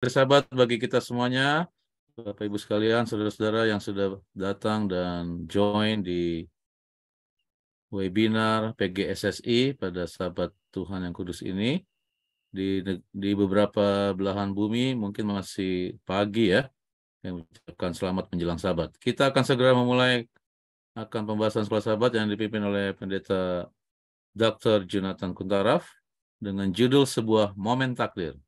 Bersahabat bagi kita semuanya, Bapak Ibu sekalian, saudara-saudara yang sudah datang dan join di webinar PGSSI pada Sabat Tuhan yang Kudus ini. Di beberapa belahan bumi mungkin masih pagi ya, yang mengucapkan selamat menjelang Sabat. Kita akan segera memulai pembahasan sekolah Sabat yang dipimpin oleh Pendeta Dr. Jonathan Kuntaraf dengan judul sebuah momen takdir.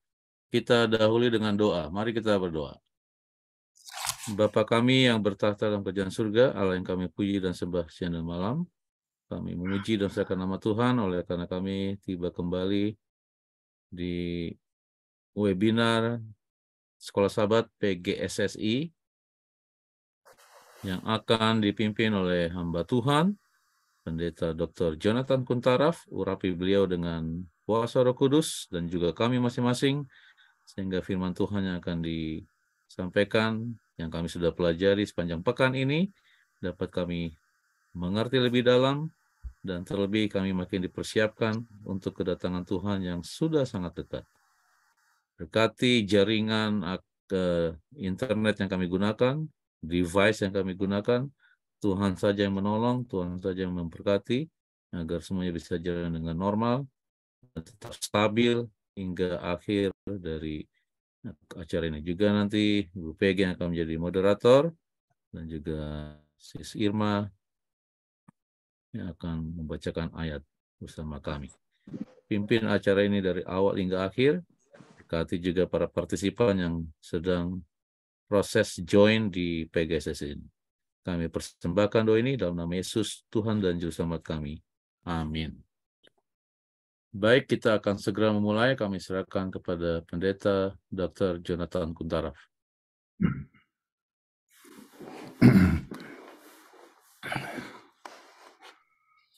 Kita dahului dengan doa. Mari kita berdoa. Bapa kami yang bertahta dalam kerajaan surga, Allah yang kami puji dan sembah siang dan malam, kami memuji dan serahkan nama Tuhan oleh karena kami tiba kembali di webinar Sekolah Sabat PGSSI yang akan dipimpin oleh hamba Tuhan, Pendeta Dr. Jonathan Kuntaraf. Urapi beliau dengan kuasa Roh Kudus dan juga kami masing-masing, sehingga firman Tuhan yang akan disampaikan, yang kami sudah pelajari sepanjang pekan ini, dapat kami mengerti lebih dalam, dan terlebih kami makin dipersiapkan untuk kedatangan Tuhan yang sudah sangat dekat. Berkati jaringan internet yang kami gunakan, device yang kami gunakan, Tuhan saja yang menolong, Tuhan saja yang memberkati, agar semuanya bisa jalan dengan normal, dan tetap stabil hingga akhir dari acara ini. Juga nanti Ibu Peggy yang akan menjadi moderator, dan juga Sis Irma yang akan membacakan ayat bersama kami. Pimpin acara ini dari awal hingga akhir. Berkati juga para partisipan yang sedang proses join di PGSS ini. Kami persembahkan doa ini dalam nama Yesus, Tuhan dan Juru Selamat kami. Amin. Baik, kita akan segera memulai. Kami serahkan kepada Pendeta Dr. Jonathan Kuntaraf.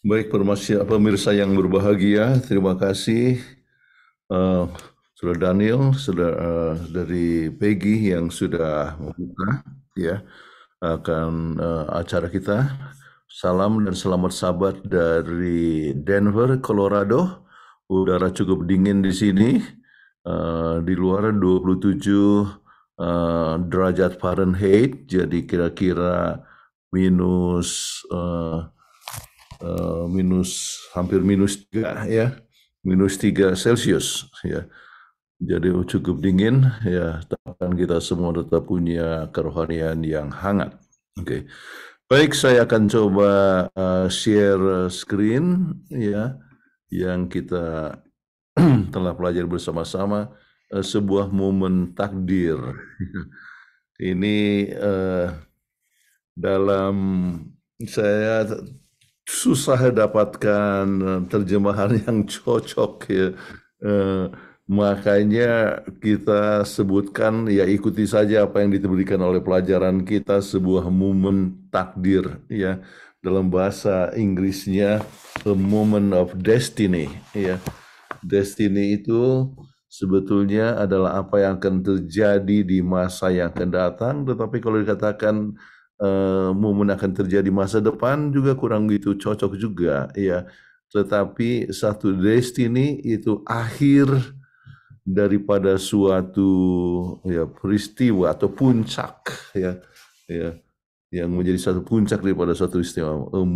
Baik, pemirsa yang berbahagia, terima kasih Saudara Daniel, dari Peggy yang sudah membuka ya akan acara kita. Salam dan selamat Sabat dari Denver, Colorado. Udara cukup dingin di sini. Di luar 27 derajat Fahrenheit, jadi kira-kira hampir minus 3 ya, minus 3 Celcius ya. Jadi cukup dingin ya, tapi kita semua tetap punya kerohanian yang hangat. Oke. Baik, saya akan coba share screen ya, yang kita telah pelajari bersama-sama, sebuah momen takdir. Ini dalam saya susah dapatkan terjemahan yang cocok ya. Makanya kita sebutkan ya, ikuti saja apa yang diberikan oleh pelajaran kita, sebuah momen takdir ya. Dalam bahasa Inggrisnya a moment of destiny ya. Destiny itu sebetulnya adalah apa yang akan terjadi di masa yang akan datang, tetapi kalau dikatakan momen akan terjadi masa depan juga kurang gitu cocok juga ya. Tetapi satu destiny itu akhir daripada suatu ya peristiwa atau puncak ya yang menjadi satu puncak daripada suatu istimewa, a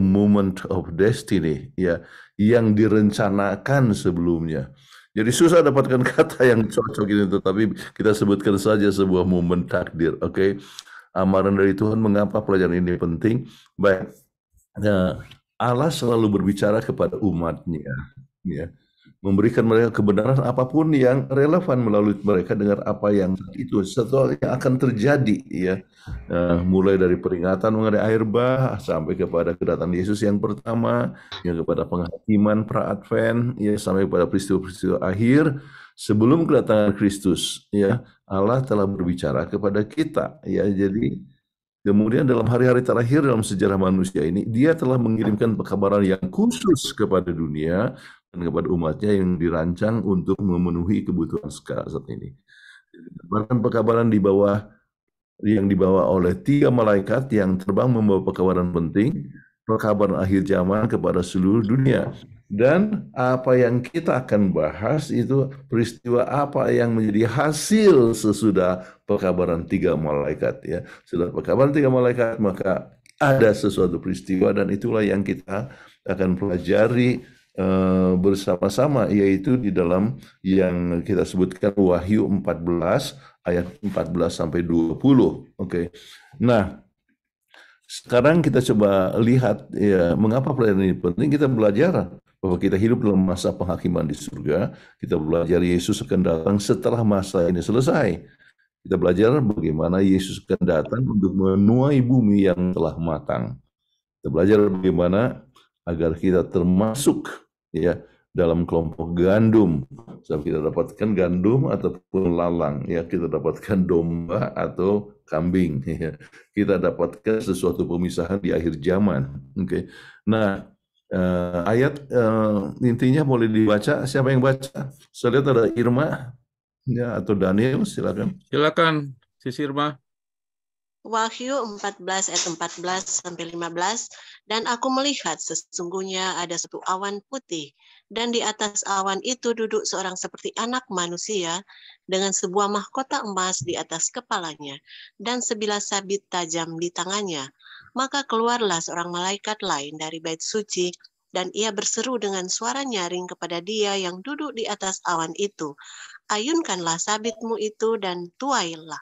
moment of destiny ya, yang direncanakan sebelumnya. Jadi susah dapatkan kata yang cocok ini, tetapi kita sebutkan saja sebuah momen takdir. Oke. Amaran dari Tuhan, mengapa pelajaran ini penting? Baik, Allah selalu berbicara kepada umatnya ya, memberikan mereka kebenaran apapun yang relevan melalui mereka dengar apa yang itu sesuatu yang akan terjadi ya. Mulai dari peringatan mengenai air bah sampai kepada kedatangan Yesus yang pertama, yang kepada penghakiman pra-advent ya, sampai pada peristiwa-peristiwa akhir sebelum kedatangan Kristus ya. Allah telah berbicara kepada kita ya. Jadi kemudian dalam hari-hari terakhir dalam sejarah manusia ini, Dia telah mengirimkan pekabaran yang khusus kepada dunia dan kepada umatnya yang dirancang untuk memenuhi kebutuhan saat ini. Bahkan pekabaran yang dibawa oleh 3 malaikat yang terbang membawa pekabaran penting, pekabaran akhir zaman kepada seluruh dunia. Dan apa yang kita akan bahas itu peristiwa apa yang menjadi hasil sesudah pekabaran 3 malaikat, ya. Setelah pekabaran 3 malaikat, maka ada sesuatu peristiwa, dan itulah yang kita akan pelajari bersama-sama, yaitu di dalam yang kita sebutkan Wahyu 14 ayat 14 sampai 20. Oke. Nah, sekarang kita coba lihat, ya, mengapa pelajaran ini penting. Kita belajar bahwa kita hidup dalam masa penghakiman di surga. Kita belajar Yesus akan datang setelah masa ini selesai. Kita belajar bagaimana Yesus akan datang untuk menuai bumi yang telah matang. Kita belajar bagaimana agar kita termasuk, ya, dalam kelompok gandum. Sebab kita dapatkan gandum ataupun lalang, ya, kita dapatkan domba atau kambing, ya. Kita dapatkan sesuatu pemisahan di akhir zaman. Oke. Nah, ayat intinya boleh dibaca. Siapa yang baca? Saya lihat ada Irma, ya, atau Daniel, silakan. Silakan, Sis Irma. Wahyu 14 ayat 14 sampai 15, dan aku melihat sesungguhnya ada satu awan putih, dan di atas awan itu duduk seorang seperti anak manusia dengan sebuah mahkota emas di atas kepalanya dan sebilah sabit tajam di tangannya. Maka keluarlah seorang malaikat lain dari bait suci, dan ia berseru dengan suara nyaring kepada dia yang duduk di atas awan itu, ayunkanlah sabitmu itu dan tuailah.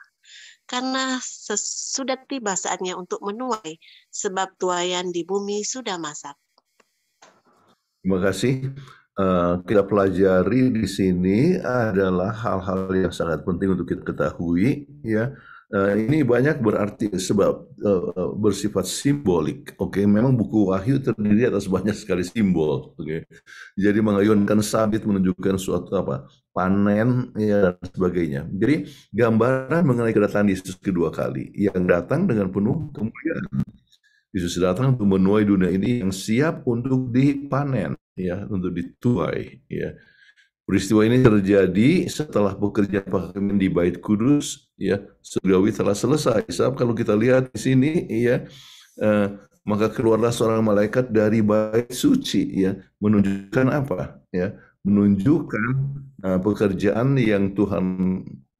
Karena sudah tiba saatnya untuk menuai, sebab tuaian di bumi sudah masak. Terima kasih. Kita pelajari di sini adalah hal-hal yang sangat penting untuk kita ketahui, ya. Ini banyak berarti sebab bersifat simbolik. Oke, memang buku Wahyu terdiri atas banyak sekali simbol. Oke, jadi mengayunkan sabit menunjukkan suatu panen, ya, dan sebagainya. Jadi gambaran mengenai kedatangan Yesus kedua kali yang datang dengan penuh kemuliaan. Yesus datang untuk menuai dunia ini yang siap untuk dipanen, ya, untuk dituai, ya. Peristiwa ini terjadi setelah pekerjaan penghakiman di Bait Kudus, ya, surgawi telah selesai. Sebab kalau kita lihat di sini, ya, maka keluarlah seorang malaikat dari Bait Suci, ya, menunjukkan apa? Ya, menunjukkan pekerjaan yang Tuhan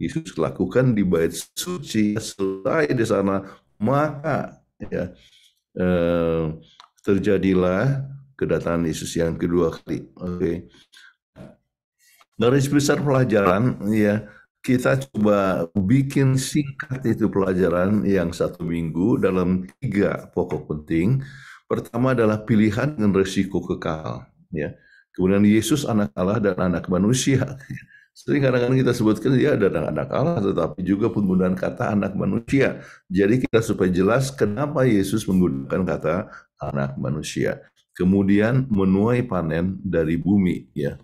Yesus lakukan di Bait Suci selesai di sana, maka, ya, terjadilah kedatangan Yesus yang kedua kali. Oke. Garis besar pelajaran, ya, kita coba bikin singkat itu pelajaran yang 1 minggu dalam 3 pokok penting. Pertama adalah pilihan dan resiko kekal, ya. Kemudian Yesus anak Allah dan anak manusia. Sering kadang-kadang kita sebutkan dia ada anak Allah, tetapi juga penggunaan kata anak manusia. Jadi kita supaya jelas kenapa Yesus menggunakan kata anak manusia. Kemudian menuai panen dari bumi, ya.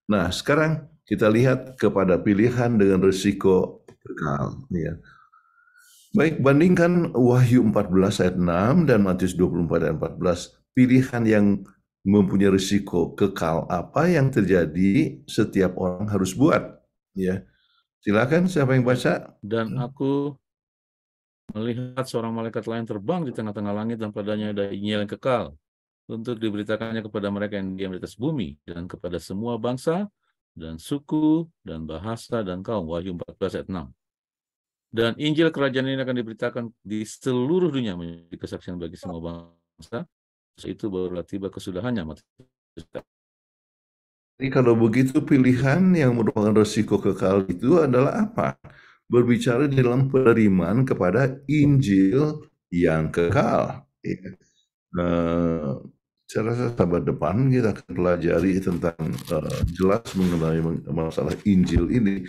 Nah, sekarang kita lihat kepada pilihan dengan risiko kekal, ya. Baik, bandingkan Wahyu 14 ayat 6 dan Matius 24 ayat 14. Pilihan yang mempunyai risiko kekal apa yang terjadi setiap orang harus buat, ya. Silakan, siapa yang baca? Dan aku melihat seorang malaikat lain terbang di tengah-tengah langit, dan padanya ada Injil yang kekal untuk diberitakannya kepada mereka yang diam di atas bumi dan kepada semua bangsa dan suku dan bahasa dan kaum. Wahyu 14 ayat 6. Dan Injil kerajaan ini akan diberitakan di seluruh dunia menjadi kesaksian bagi semua bangsa. Itu barulah tiba kesudahannya. Jadi kalau begitu pilihan yang merupakan resiko kekal itu adalah apa? Berbicara di dalam penerimaan kepada Injil yang kekal. Saya rasa sahabat depan kita akan pelajari tentang jelas mengenai masalah Injil ini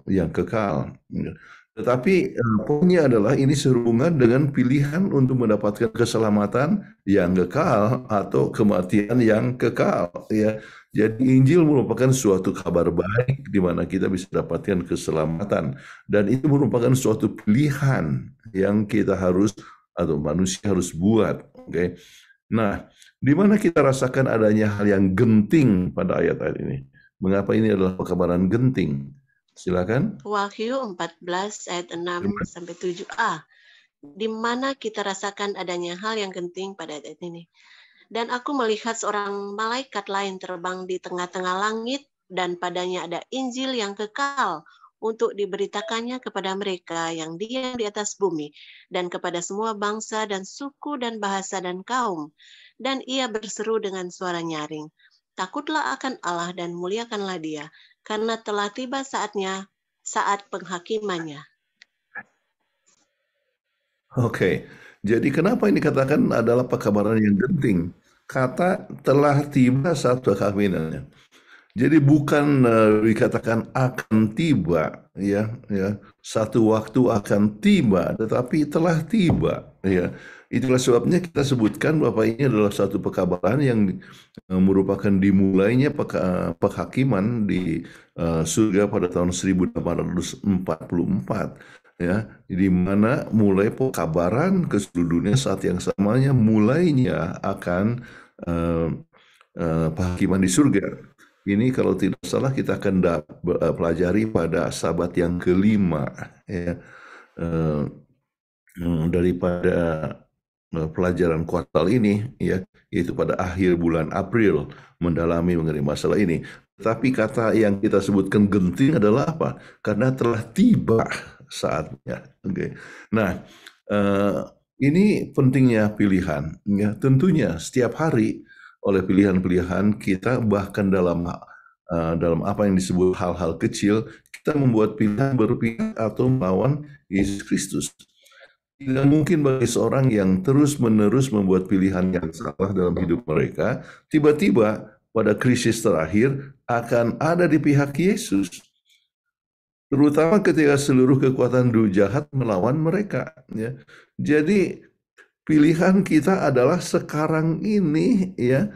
yang kekal. Tetapi poinnya adalah ini sehubungan dengan pilihan untuk mendapatkan keselamatan yang kekal atau kematian yang kekal, ya. Jadi Injil merupakan suatu kabar baik di mana kita bisa dapatkan keselamatan, dan itu merupakan suatu pilihan yang kita harus atau manusia harus buat. Oke. Nah, di mana kita rasakan adanya hal yang genting pada ayat-ayat ini? Mengapa ini adalah pekabaran genting? Silakan. Wahyu 14 ayat 6 sampai 7a. Di mana kita rasakan adanya hal yang genting pada ayat ini. Dan aku melihat seorang malaikat lain terbang di tengah-tengah langit, dan padanya ada Injil yang kekal untuk diberitakannya kepada mereka yang diam di atas bumi, dan kepada semua bangsa dan suku dan bahasa dan kaum. Dan ia berseru dengan suara nyaring, "Takutlah akan Allah dan muliakanlah Dia, karena telah tiba saatnya, saat penghakimannya." Oke, jadi kenapa ini dikatakan adalah pekabaran yang genting? Kata telah tiba saat penghakimannya. Jadi bukan dikatakan akan tiba, ya, satu waktu akan tiba, tetapi telah tiba, ya. Itulah sebabnya kita sebutkan bahwa ini adalah satu pekabaran yang merupakan dimulainya penghakiman di surga pada tahun 1844, ya, di mana mulai pekabaran ke seluruh dunia saat yang samanya mulainya akan penghakiman di surga. Ini kalau tidak salah kita akan pelajari pada sabat yang kelima, ya, daripada pelajaran kuartal ini, ya, yaitu pada akhir bulan April mendalami mengenai masalah ini. Tapi kata yang kita sebutkan genting adalah apa? Karena telah tiba saatnya. Oke. Nah, ini pentingnya pilihan. Ya, tentunya setiap hari oleh pilihan-pilihan kita, bahkan dalam apa yang disebut hal-hal kecil, kita membuat pilihan berpihak atau melawan Yesus Kristus. Tidak mungkin bagi seorang yang terus-menerus membuat pilihan yang salah dalam hidup mereka, tiba-tiba pada krisis terakhir akan ada di pihak Yesus. Terutama ketika seluruh kekuatan roh jahat melawan mereka. Ya. Jadi pilihan kita adalah sekarang ini, ya,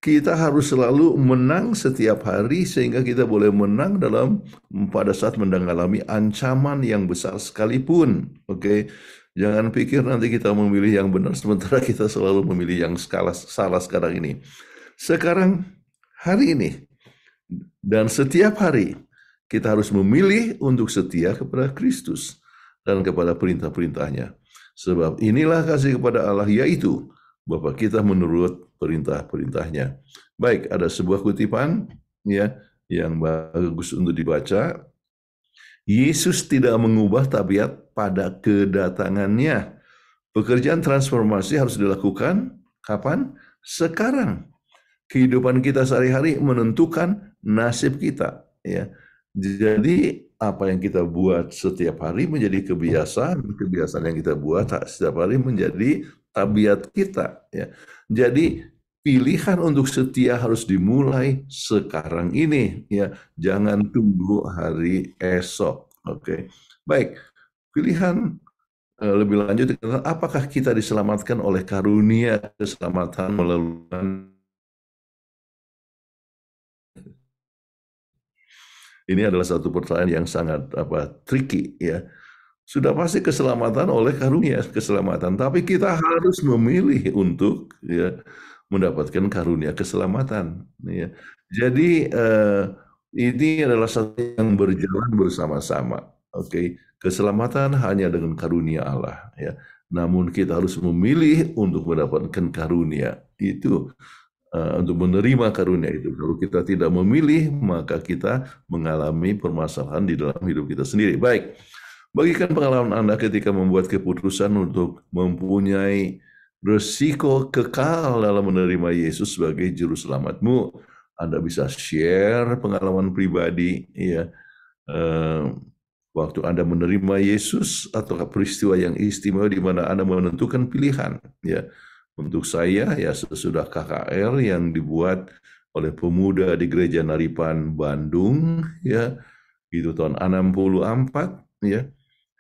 kita harus selalu menang setiap hari sehingga kita boleh menang pada saat mengalami ancaman yang besar sekalipun. Oke, jangan pikir nanti kita memilih yang benar sementara kita selalu memilih yang salah sekarang ini. Sekarang hari ini dan setiap hari kita harus memilih untuk setia kepada Kristus dan kepada perintah-perintahnya. Sebab inilah kasih kepada Allah, yaitu Bapa kita menurut perintah-perintahnya. Baik, ada sebuah kutipan, ya, yang bagus untuk dibaca. Yesus tidak mengubah tabiat pada kedatangannya. Pekerjaan transformasi harus dilakukan kapan? Sekarang. Kehidupan kita sehari-hari menentukan nasib kita, ya. Jadi apa yang kita buat setiap hari menjadi kebiasaan yang kita buat setiap hari menjadi tabiat kita, ya. Jadi pilihan untuk setia harus dimulai sekarang ini, ya. Jangan tunggu hari esok. Oke. Baik. Pilihan lebih lanjut, apakah kita diselamatkan oleh karunia keselamatan melalui. Ini adalah satu pertanyaan yang sangat tricky, ya. Sudah pasti keselamatan oleh karunia keselamatan, tapi kita harus memilih untuk, ya, mendapatkan karunia keselamatan, ya. Jadi ini adalah satu yang berjalan bersama-sama. Oke, keselamatan hanya dengan karunia Allah, ya. Namun kita harus memilih untuk mendapatkan karunia itu. Untuk menerima karunia itu. Kalau kita tidak memilih, maka kita mengalami permasalahan di dalam hidup kita sendiri. Baik, bagikan pengalaman Anda ketika membuat keputusan untuk mempunyai resiko kekal dalam menerima Yesus sebagai juru selamatmu. Anda bisa share pengalaman pribadi, ya, waktu Anda menerima Yesus atau peristiwa yang istimewa di mana Anda menentukan pilihan, ya. Untuk saya, ya, sesudah KKR yang dibuat oleh pemuda di Gereja Naripan Bandung, ya, itu tahun 64, ya,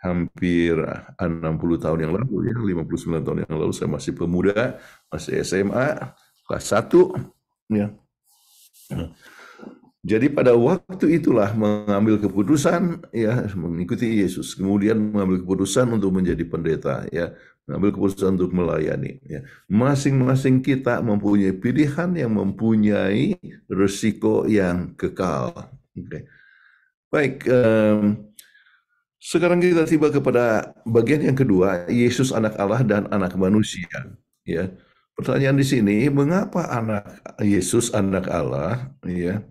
hampir 60 tahun yang lalu, ya, 59 tahun yang lalu saya masih pemuda, masih SMA, kelas 1, ya. Jadi pada waktu itulah mengambil keputusan, ya, mengikuti Yesus, kemudian mengambil keputusan untuk menjadi pendeta, ya, mengambil keputusan untuk melayani, ya. Masing-masing kita mempunyai pilihan yang mempunyai resiko yang kekal. Okay. Baik, sekarang kita tiba kepada bagian yang kedua, Yesus anak Allah dan anak manusia, ya. pertanyaan di sini, mengapa anak Yesus, anak Allah, ya,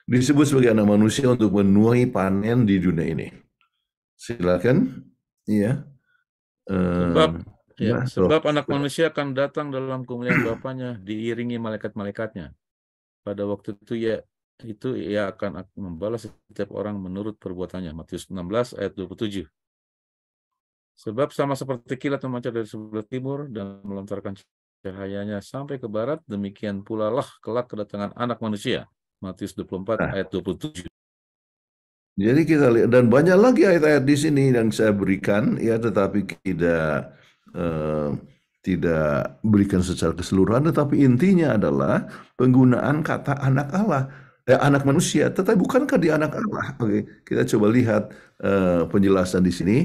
disebut sebagai anak manusia untuk menuai panen di dunia ini? Silakan, ya. Sebab anak manusia akan datang dalam kemuliaan Bapanya diiringi malaikat-malaikatnya. Pada waktu itu ia akan membalas setiap orang menurut perbuatannya. Matius 16 ayat 27. Sebab sama seperti kilat memancar dari sebelah timur dan melontarkan cahayanya sampai ke barat, demikian pula lah kelak kedatangan anak manusia. Matius 24 ayat 27. Jadi kita lihat, dan banyak lagi ayat-ayat di sini yang saya berikan, ya, tetapi tidak berikan secara keseluruhan, tetapi intinya adalah penggunaan kata anak Allah, anak manusia. Tetapi bukankah dia anak Allah? Oke, kita coba lihat penjelasan di sini.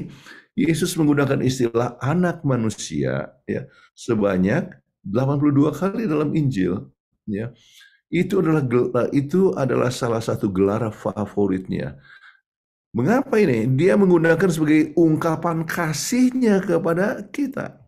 Yesus menggunakan istilah anak manusia, ya, sebanyak 82 kali dalam Injil, ya. Itu adalah salah satu gelar favoritnya. Mengapa ini? Dia menggunakan sebagai ungkapan kasihnya kepada kita.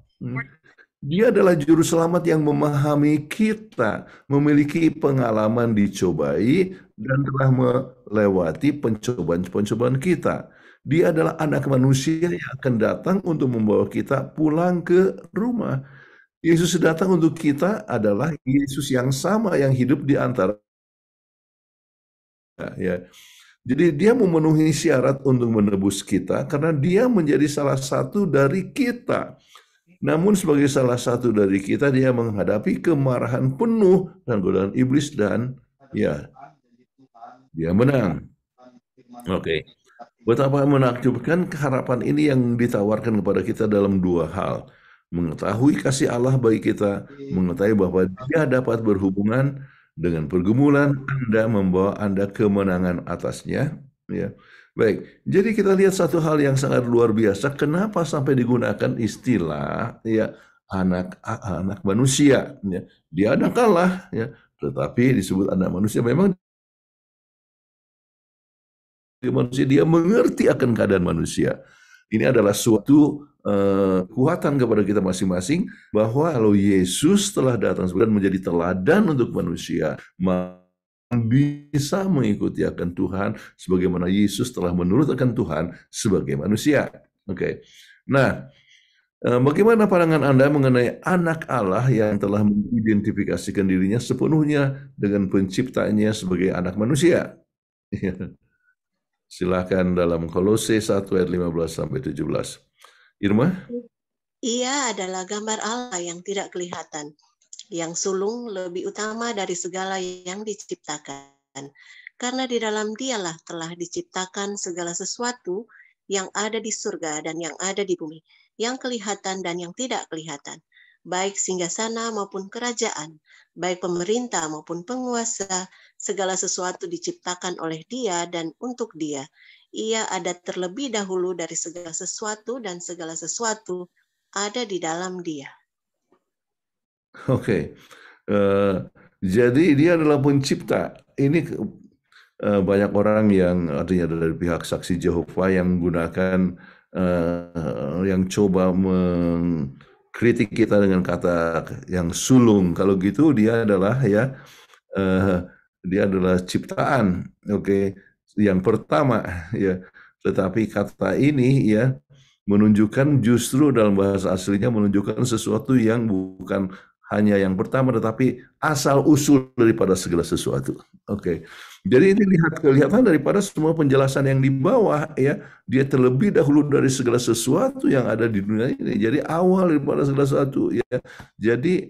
Dia adalah juru selamat yang memahami kita, memiliki pengalaman dicobai, dan telah melewati pencobaan-pencobaan kita. Dia adalah anak manusia yang akan datang untuk membawa kita pulang ke rumah. Yesus datang untuk kita adalah Yesus yang sama yang hidup di antara, ya. Jadi dia memenuhi syarat untuk menebus kita karena dia menjadi salah satu dari kita. Namun sebagai salah satu dari kita, dia menghadapi kemarahan penuh dan godaan iblis, dan ya, dia menang. Oke. Betapa menakjubkan harapan ini yang ditawarkan kepada kita dalam dua hal. Mengetahui kasih Allah bagi kita, mengetahui bahwa dia dapat berhubungan dengan pergumulan Anda, membawa Anda kemenangan atasnya. Ya. Baik, jadi kita lihat satu hal yang sangat luar biasa. Kenapa sampai digunakan istilah, ya, anak manusia? Ya. Dia anak Allah, ya, tetapi disebut anak manusia. Memang manusia, dia mengerti akan keadaan manusia. Ini adalah suatu kekuatan kepada kita masing-masing, bahwa kalau Yesus telah datang dan menjadi teladan untuk manusia, bisa mengikuti akan Tuhan sebagaimana Yesus telah menurut akan Tuhan sebagai manusia. Oke. Nah, bagaimana pandangan Anda mengenai anak Allah yang telah mengidentifikasikan dirinya sepenuhnya dengan penciptanya sebagai anak manusia? Silakan dalam Kolose 1 ayat 15 sampai 17. Irma? Ia adalah gambar Allah yang tidak kelihatan, yang sulung lebih utama dari segala yang diciptakan. Karena di dalam Dialah telah diciptakan segala sesuatu yang ada di surga dan yang ada di bumi, yang kelihatan dan yang tidak kelihatan, baik singgasana maupun kerajaan, baik pemerintah maupun penguasa, segala sesuatu diciptakan oleh Dia dan untuk Dia. Ia ada terlebih dahulu dari segala sesuatu, dan segala sesuatu ada di dalam Dia. Oke. Jadi dia adalah pencipta. Ini banyak orang yang artinya dari pihak saksi Jehovah yang menggunakan yang coba mengkritik kita dengan kata yang sulung. Kalau gitu dia adalah dia adalah ciptaan. Oke. Yang pertama, ya. Tetapi kata ini, ya, menunjukkan justru dalam bahasa aslinya menunjukkan sesuatu yang bukan hanya yang pertama, tetapi asal usul daripada segala sesuatu. Oke. Jadi ini kelihatan daripada semua penjelasan yang di bawah, ya, dia terlebih dahulu dari segala sesuatu yang ada di dunia ini. Jadi awal daripada segala sesuatu, ya. Jadi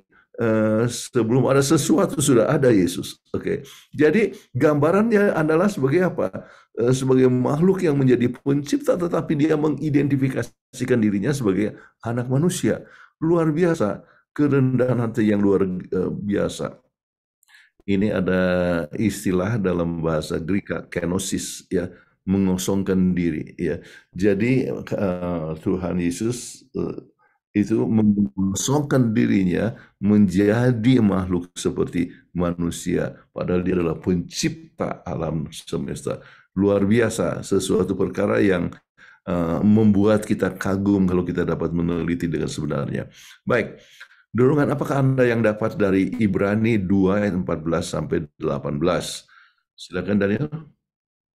sebelum ada sesuatu sudah ada Yesus. Oke. Jadi gambarannya adalah sebagai apa? Sebagai makhluk yang menjadi pencipta, tetapi dia mengidentifikasikan dirinya sebagai anak manusia. Luar biasa, kerendahan hati yang luar biasa. Ini ada istilah dalam bahasa Greek, kenosis, ya, mengosongkan diri, ya. Jadi Tuhan Yesus itu mengosongkan dirinya menjadi makhluk seperti manusia, padahal dia adalah pencipta alam semesta. Luar biasa, sesuatu perkara yang membuat kita kagum kalau kita dapat meneliti dengan sebenarnya. Baik, Dorongan apakah Anda yang dapat dari Ibrani 2 ayat 14 sampai 18? Silakan Daniel.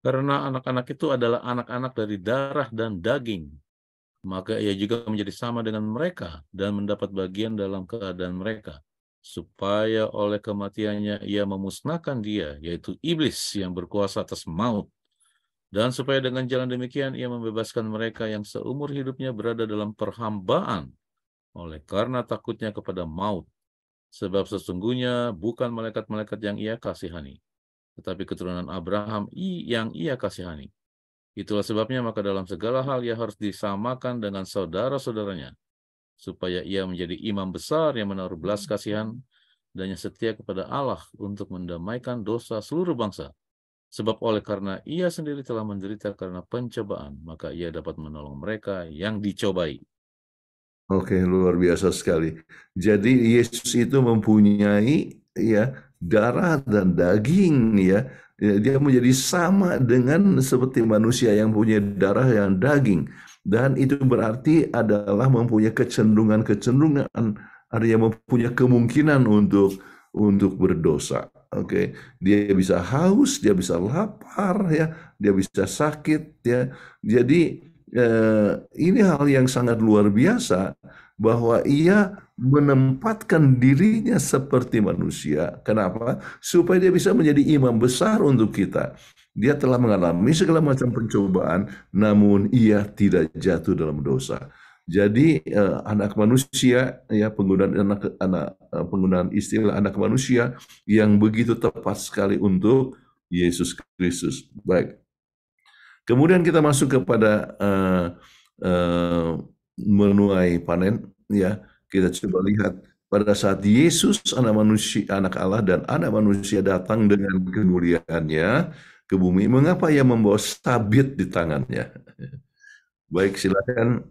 Karena anak-anak itu adalah anak-anak dari darah dan daging, maka ia juga menjadi sama dengan mereka dan mendapat bagian dalam keadaan mereka, supaya oleh kematiannya ia memusnahkan dia, yaitu iblis yang berkuasa atas maut, dan supaya dengan jalan demikian ia membebaskan mereka yang seumur hidupnya berada dalam perhambaan oleh karena takutnya kepada maut. Sebab sesungguhnya bukan malaikat-malaikat yang ia kasihani, tetapi keturunan Abraham yang ia kasihani. Itulah sebabnya maka dalam segala hal ia harus disamakan dengan saudara-saudaranya, supaya ia menjadi imam besar yang menaruh belas kasihan dan yang setia kepada Allah untuk mendamaikan dosa seluruh bangsa. Sebab oleh karena ia sendiri telah menderita karena pencobaan, maka ia dapat menolong mereka yang dicobai. Oke, luar biasa sekali. Jadi Yesus itu mempunyai ya darah dan daging ya. Dia menjadi sama dengan seperti manusia yang punya darah yang daging. Dan itu berarti adalah mempunyai kecenderungan, artinya mempunyai kemungkinan untuk berdosa. Oke, dia bisa haus, dia bisa lapar ya, dia bisa sakit ya. Jadi ini hal yang sangat luar biasa bahwa ia menempatkan dirinya seperti manusia. Kenapa? Supaya dia bisa menjadi imam besar untuk kita. Dia telah mengalami segala macam pencobaan, namun ia tidak jatuh dalam dosa. Jadi anak manusia, ya penggunaan istilah anak manusia yang begitu tepat sekali untuk Yesus Kristus. Baik. Kemudian kita masuk kepada menuai panen, ya. Kita coba lihat pada saat Yesus anak Allah dan anak manusia datang dengan kemuliaannya ke bumi, mengapa ia membawa sabit di tangannya? Baik, silakan.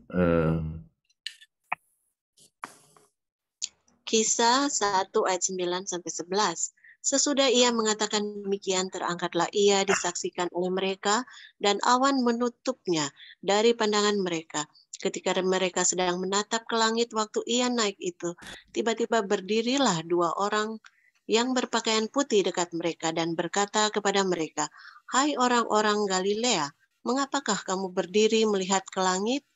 Kisah 1 ayat 9 sampai 11. Sesudah ia mengatakan demikian, terangkatlah ia disaksikan oleh mereka, dan awan menutupnya dari pandangan mereka. Ketika mereka sedang menatap ke langit waktu ia naik itu, tiba-tiba berdirilah dua orang yang berpakaian putih dekat mereka dan berkata kepada mereka, "Hai orang-orang Galilea, mengapakah kamu berdiri melihat ke langit?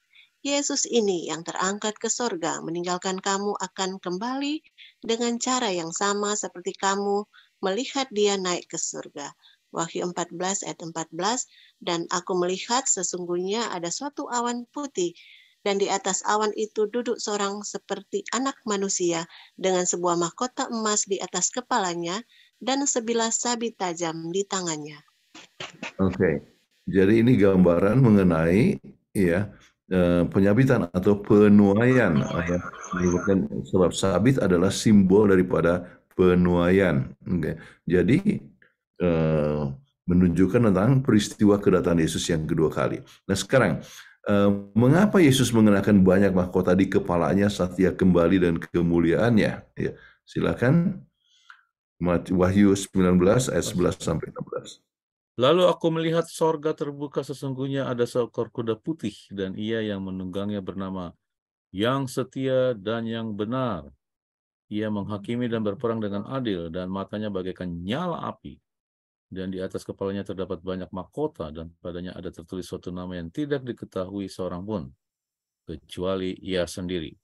Yesus ini yang terangkat ke sorga meninggalkan kamu akan kembali dengan cara yang sama seperti kamu melihat dia naik ke surga." Wahyu 14 ayat 14, dan aku melihat sesungguhnya ada suatu awan putih, dan di atas awan itu duduk seorang seperti anak manusia dengan sebuah mahkota emas di atas kepalanya dan sebilah sabit tajam di tangannya. Oke, jadi ini gambaran mengenai ya penyabitan atau penuaian. Sebab sabit adalah simbol daripada penuaian. Okay. Jadi menunjukkan tentang peristiwa kedatangan Yesus yang kedua kali. Nah sekarang, mengapa Yesus mengenakan banyak mahkota di kepalanya saat ia kembali dan kemuliaannya? Ya, silakan. Wahyu 19 ayat 11 sampai 16. Lalu aku melihat sorga terbuka, sesungguhnya ada seekor kuda putih, dan ia yang menunggangnya bernama Yang Setia dan Yang Benar. Ia menghakimi dan berperang dengan adil, dan matanya bagaikan nyala api. Dan di atas kepalanya terdapat banyak mahkota, dan padanya ada tertulis suatu nama yang tidak diketahui seorang pun, kecuali ia sendiri.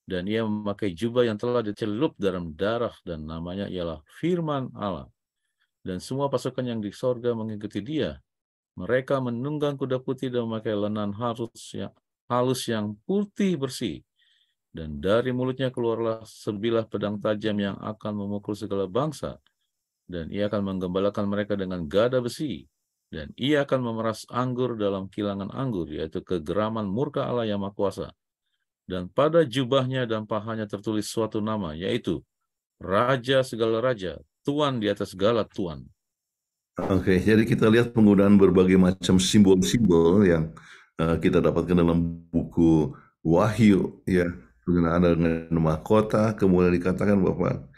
Dan ia memakai jubah yang telah dicelup dalam darah, dan namanya ialah Firman Allah. Dan semua pasukan yang di sorga mengikuti dia. Mereka menunggang kuda putih dan memakai lenan halus yang putih bersih. Dan dari mulutnya keluarlah sebilah pedang tajam yang akan memukul segala bangsa. Dan ia akan menggembalakan mereka dengan gada besi. Dan ia akan memeras anggur dalam kilangan anggur, yaitu kegeraman murka Allah yang Maha Kuasa. Dan pada jubahnya dan pahanya tertulis suatu nama, yaitu Raja segala raja, Tuan di atas segala tuan. Oke, jadi kita lihat penggunaan berbagai macam simbol-simbol yang kita dapatkan dalam buku Wahyu, ya, penggunaan dengan mahkota, kemudian dikatakan bahwa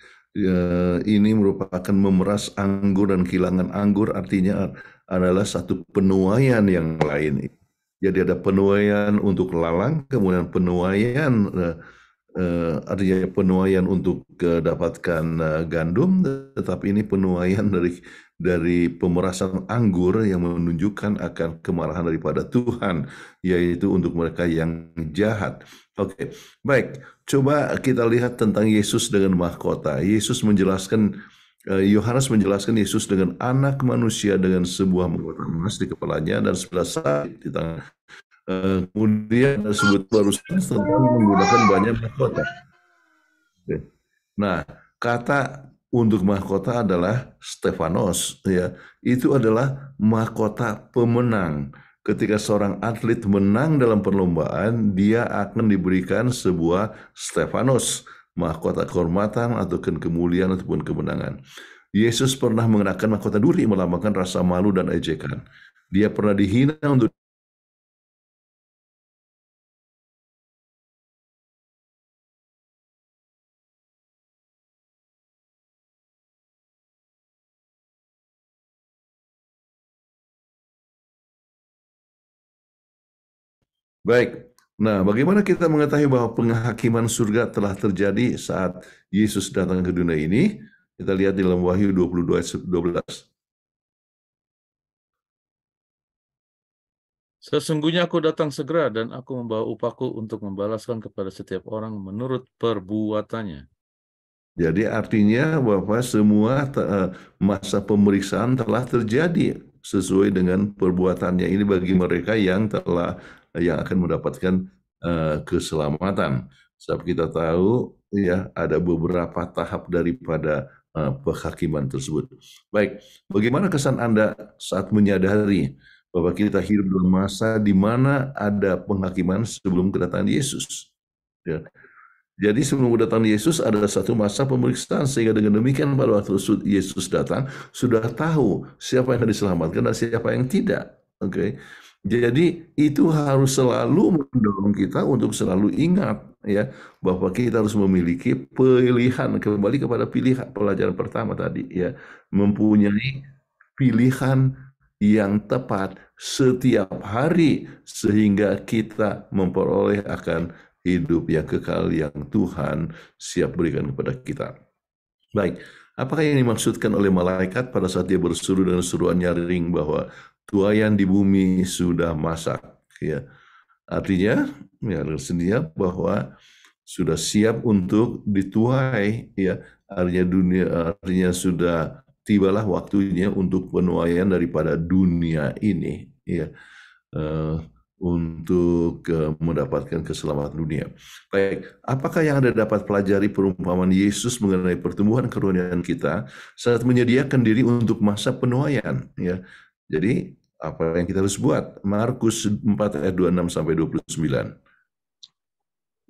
ini merupakan memeras anggur dan kilangan anggur, artinya adalah satu penuaian yang lain. Jadi ada penuaian untuk lalang, kemudian penuaian artinya penuaian untuk dapatkan gandum, tetapi ini penuaian dari pemerasan anggur yang menunjukkan akan kemarahan daripada Tuhan, yaitu untuk mereka yang jahat. Oke, baik. Coba kita lihat tentang Yesus dengan mahkota. Yohanes menjelaskan Yesus dengan anak manusia dengan sebuah mahkota emas di kepalanya dan 11 salib di tangan. Kemudian disebut barusan tentang menggunakan banyak mahkota. Oke. Nah, kata untuk mahkota adalah Stefanos, ya. Itu adalah mahkota pemenang. Ketika seorang atlet menang dalam perlombaan, dia akan diberikan sebuah Stefanos, mahkota kehormatan atau kemuliaan ataupun kemenangan. Yesus pernah mengenakan mahkota duri melambangkan rasa malu dan ejekan. Dia pernah dihina untuk baik. Nah, bagaimana kita mengetahui bahwa penghakiman surga telah terjadi saat Yesus datang ke dunia ini? Kita lihat di dalam Wahyu 22 ayat 12. Sesungguhnya aku datang segera dan aku membawa upahku untuk membalaskan kepada setiap orang menurut perbuatannya. Jadi artinya bahwa semua masa pemeriksaan telah terjadi sesuai dengan perbuatannya. Ini bagi mereka yang akan mendapatkan keselamatan. Sebab kita tahu ya ada beberapa tahap daripada penghakiman tersebut. Baik, bagaimana kesan Anda saat menyadari bahwa kita hidup dalam masa di mana ada penghakiman sebelum kedatangan Yesus? Ya. Jadi sebelum kedatangan Yesus ada satu masa pemeriksaan, sehingga dengan demikian pada waktu Yesus datang sudah tahu siapa yang akan diselamatkan dan siapa yang tidak. Oke. Jadi itu harus selalu mendorong kita untuk selalu ingat ya bahwa kita harus memiliki pilihan, kembali kepada pilihan pelajaran pertama tadi ya, mempunyai pilihan yang tepat setiap hari sehingga kita memperoleh akan hidup yang kekal yang Tuhan siap berikan kepada kita. Baik, apakah yang dimaksudkan oleh malaikat pada saat dia berseru dengan seruan nyaring bahwa tuaian di bumi sudah masak? Ya, artinya ya sendirinya bahwa sudah siap untuk dituai. Ya, artinya sudah tibalah waktunya untuk penuaian daripada dunia ini. Ya. Untuk mendapatkan keselamatan dunia. Baik, apakah yang Anda dapat pelajari perumpamaan Yesus mengenai pertumbuhan kerohanian kita saat menyediakan diri untuk masa penuaian? Ya, jadi apa yang kita harus buat? Markus 4 ayat 26 sampai 29.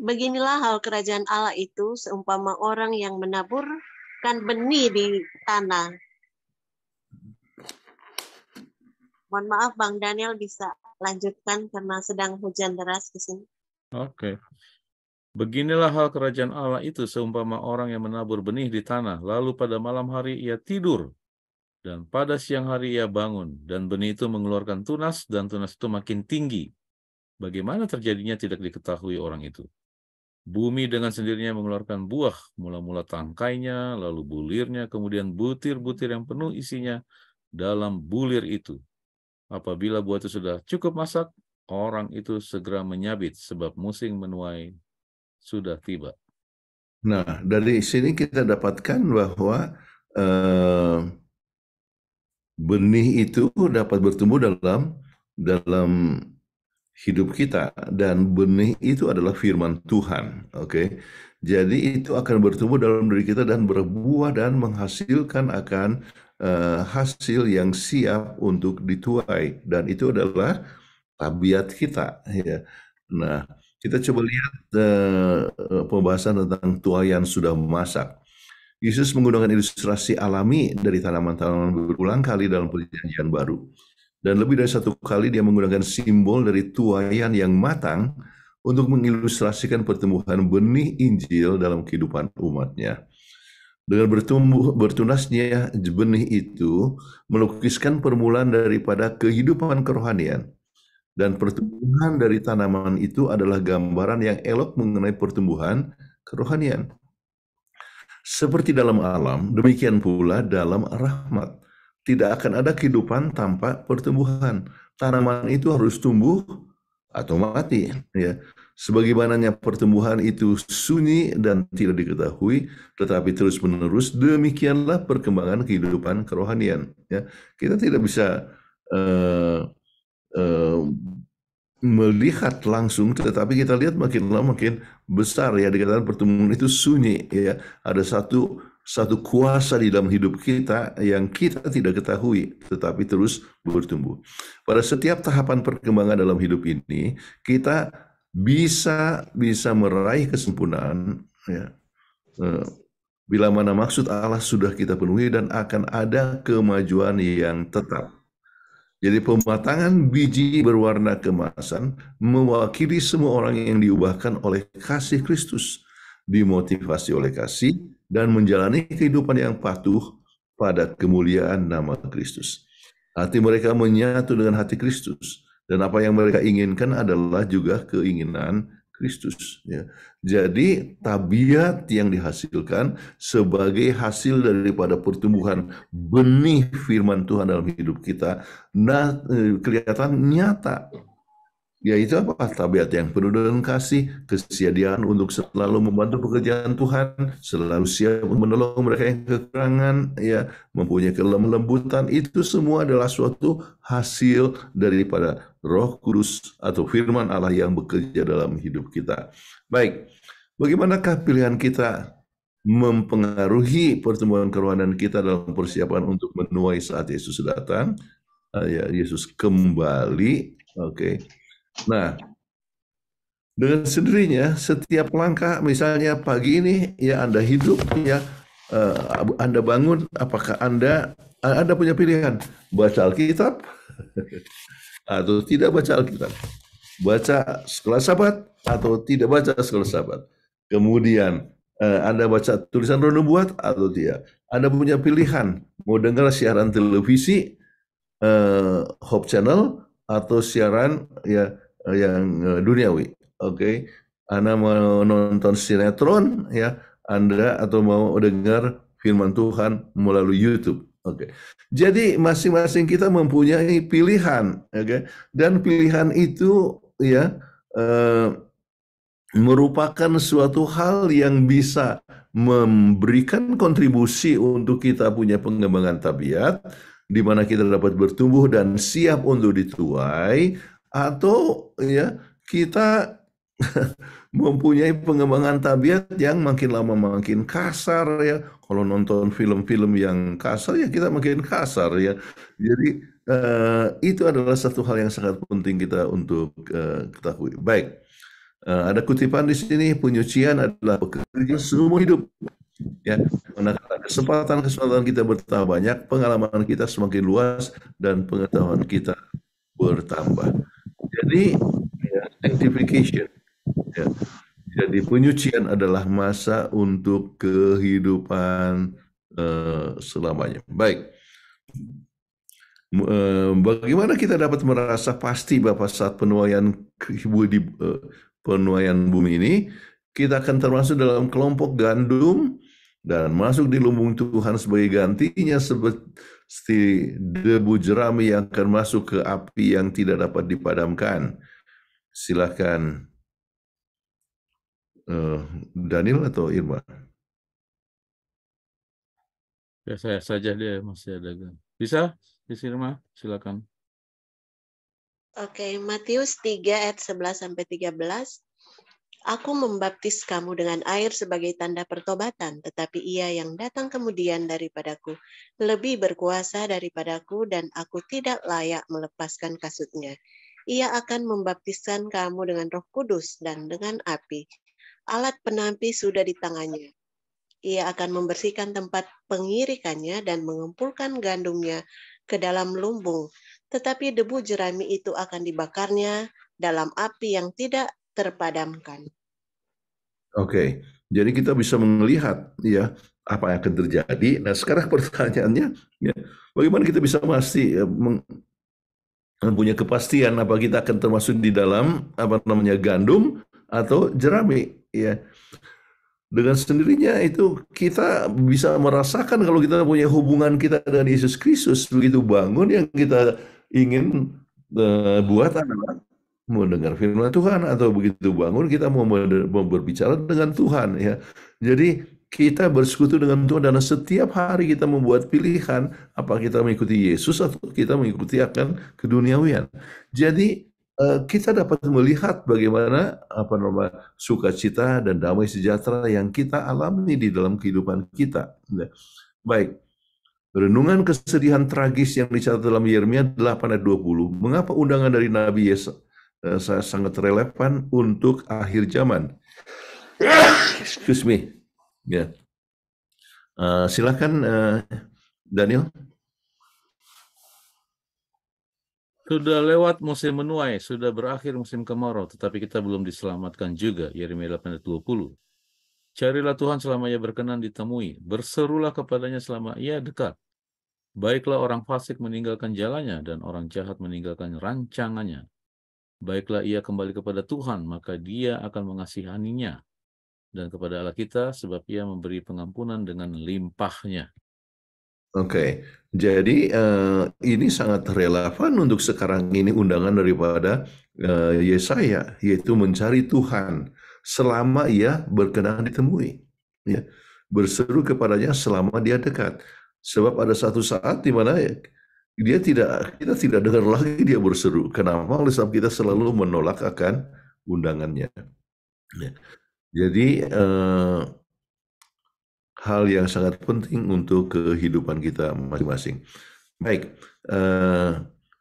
Beginilah hal kerajaan Allah itu seumpama orang yang menaburkan benih di tanah. Mohon maaf, Bang Daniel bisa lanjutkan karena sedang hujan deras di sini. Oke. Beginilah hal kerajaan Allah itu seumpama orang yang menabur benih di tanah, lalu pada malam hari ia tidur, dan pada siang hari ia bangun, dan benih itu mengeluarkan tunas, dan tunas itu makin tinggi. Bagaimana terjadinya tidak diketahui orang itu. Bumi dengan sendirinya mengeluarkan buah, mula-mula tangkainya, lalu bulirnya, kemudian butir-butir yang penuh isinya dalam bulir itu. Apabila buah itu sudah cukup masak, orang itu segera menyabit, sebab musim menuai sudah tiba. Nah, dari sini kita dapatkan bahwa benih itu dapat bertumbuh dalam hidup kita, dan benih itu adalah firman Tuhan. Oke. Jadi itu akan bertumbuh dalam diri kita dan berbuah dan menghasilkan akan hasil yang siap untuk dituai, dan itu adalah tabiat kita ya. Nah, kita coba lihat pembahasan tentang tuaian sudah masak. Yesus menggunakan ilustrasi alami dari tanaman-tanaman berulang kali dalam Perjanjian Baru. Dan lebih dari satu kali dia menggunakan simbol dari tuaian yang matang untuk mengilustrasikan pertumbuhan benih Injil dalam kehidupan umatnya. Dengan bertunasnya benih itu melukiskan permulaan daripada kehidupan kerohanian. Dan pertumbuhan dari tanaman itu adalah gambaran yang elok mengenai pertumbuhan kerohanian. Seperti dalam alam, demikian pula dalam rahmat. Tidak akan ada kehidupan tanpa pertumbuhan. Tanaman itu harus tumbuh atau mati. Ya. Sebagaimananya pertumbuhan itu sunyi dan tidak diketahui, tetapi terus-menerus, demikianlah perkembangan kehidupan kerohanian. Ya. Kita tidak bisa melihat langsung, tetapi kita lihat makin lama makin besar ya. Dikatakan pertumbuhan itu sunyi ya. Ada satu kuasa di dalam hidup kita yang kita tidak ketahui, tetapi terus bertumbuh. Pada setiap tahapan perkembangan dalam hidup ini, kita bisa meraih kesempurnaan ya. Bila mana maksud Allah sudah kita penuhi dan akan ada kemajuan yang tetap. Jadi pematangan biji berwarna keemasan mewakili semua orang yang diubahkan oleh kasih Kristus, dimotivasi oleh kasih, dan menjalani kehidupan yang patuh pada kemuliaan nama Kristus. Hati mereka menyatu dengan hati Kristus, dan apa yang mereka inginkan adalah juga keinginan Kristus. Ya. Jadi tabiat yang dihasilkan sebagai hasil daripada pertumbuhan benih firman Tuhan dalam hidup kita, kelihatan nyata. Yaitu apa? Tabiat yang penuh dengan kasih, kesediaan untuk selalu membantu pekerjaan Tuhan, selalu siap menolong mereka yang kekurangan, ya, mempunyai kelembutan. Itu semua adalah suatu hasil daripada Roh Kudus atau firman Allah yang bekerja dalam hidup kita. Baik, bagaimanakah pilihan kita mempengaruhi pertumbuhan kerohanian kita dalam persiapan untuk menuai saat Yesus datang? Ya, Yesus kembali. Oke. Nah, dengan sendirinya setiap langkah, misalnya pagi ini ya Anda hidup ya, Anda bangun, apakah Anda punya pilihan baca Alkitab atau tidak baca Alkitab, baca sekolah Sabat atau tidak baca sekolah Sabat. Kemudian Anda baca tulisan Roh Nubuat atau tidak. Anda punya pilihan mau dengar siaran televisi Hope Channel atau siaran ya yang duniawi. Oke. Anda mau nonton sinetron ya, Anda atau mau dengar firman Tuhan melalui YouTube. Oke. Jadi masing-masing kita mempunyai pilihan, oke. Dan pilihan itu ya merupakan suatu hal yang bisa memberikan kontribusi untuk kita punya pengembangan tabiat, di mana kita dapat bertumbuh dan siap untuk dituai, atau ya kita mempunyai pengembangan tabiat yang makin lama makin kasar ya. Kalau nonton film-film yang kasar ya kita makin kasar ya. Jadi itu adalah satu hal yang sangat penting kita untuk ketahui. Baik, ada kutipan di sini, penyucian adalah pekerjaan seumur hidup. Ya, manakala kesempatan kita bertambah banyak, pengalaman kita semakin luas dan pengetahuan kita bertambah. Jadi sanctification, ya. Jadi penyucian adalah masa untuk kehidupan selamanya. Baik, bagaimana kita dapat merasa pasti bahwa saat penuaian bumi ini kita akan termasuk dalam kelompok gandum dan masuk di lumbung Tuhan sebagai gantinya, seperti debu jerami yang akan masuk ke api yang tidak dapat dipadamkan. Silakan Daniel atau Irma. Ya, saya saja, dia masih ada. Bisa, Irma, silakan. Oke, Matius 3 ayat 11 sampai 13. Aku membaptis kamu dengan air sebagai tanda pertobatan, tetapi Ia yang datang kemudian daripadaku lebih berkuasa daripadaku, dan aku tidak layak melepaskan kasutnya. Ia akan membaptiskan kamu dengan Roh Kudus dan dengan api. Alat penampi sudah di tangannya. Ia akan membersihkan tempat pengirikannya dan mengumpulkan gandumnya ke dalam lumbung, tetapi debu jerami itu akan dibakarnya dalam api yang tidak terpadamkan. Oke, jadi kita bisa melihat ya apa yang akan terjadi. Nah, sekarang pertanyaannya, ya, bagaimana kita bisa mempunyai kepastian apa kita akan termasuk di dalam gandum atau jerami? Ya, dengan sendirinya itu kita bisa merasakan kalau kita punya hubungan kita dengan Yesus Kristus begitu bangun, yang kita ingin buat adalah mendengar firman Tuhan, atau begitu bangun kita mau berbicara dengan Tuhan, ya. Jadi kita bersekutu dengan Tuhan, dan setiap hari kita membuat pilihan apa kita mengikuti Yesus atau kita mengikuti akan keduniawian. Jadi kita dapat melihat bagaimana sukacita dan damai sejahtera yang kita alami di dalam kehidupan kita. Baik, renungan kesedihan tragis yang dicatat dalam Yeremia 8 ayat 20. Mengapa undangan dari Nabi Yesaya sangat relevan untuk akhir zaman? Excuse me. Ya. Silakan Daniel. Sudah lewat musim menuai, sudah berakhir musim kemarau, tetapi kita belum diselamatkan juga. Yeremia 8 ayat 20. Carilah Tuhan selama ia berkenan ditemui, berserulah kepadanya selama ia dekat. Baiklah orang fasik meninggalkan jalannya, dan orang jahat meninggalkan rancangannya. Baiklah ia kembali kepada Tuhan, maka dia akan mengasihaninya. Dan kepada Allah kita, sebab ia memberi pengampunan dengan limpahnya. Oke, jadi ini sangat relevan untuk sekarang ini, undangan daripada Yesaya, yaitu mencari Tuhan selama ia berkenan ditemui, ya. Berseru kepadanya selama dia dekat. Sebab ada satu saat di mana kita tidak dengar lagi dia berseru. Kenapa? Oleh sebab kita selalu menolak akan undangannya. Ya. Jadi hal yang sangat penting untuk kehidupan kita masing-masing. Baik,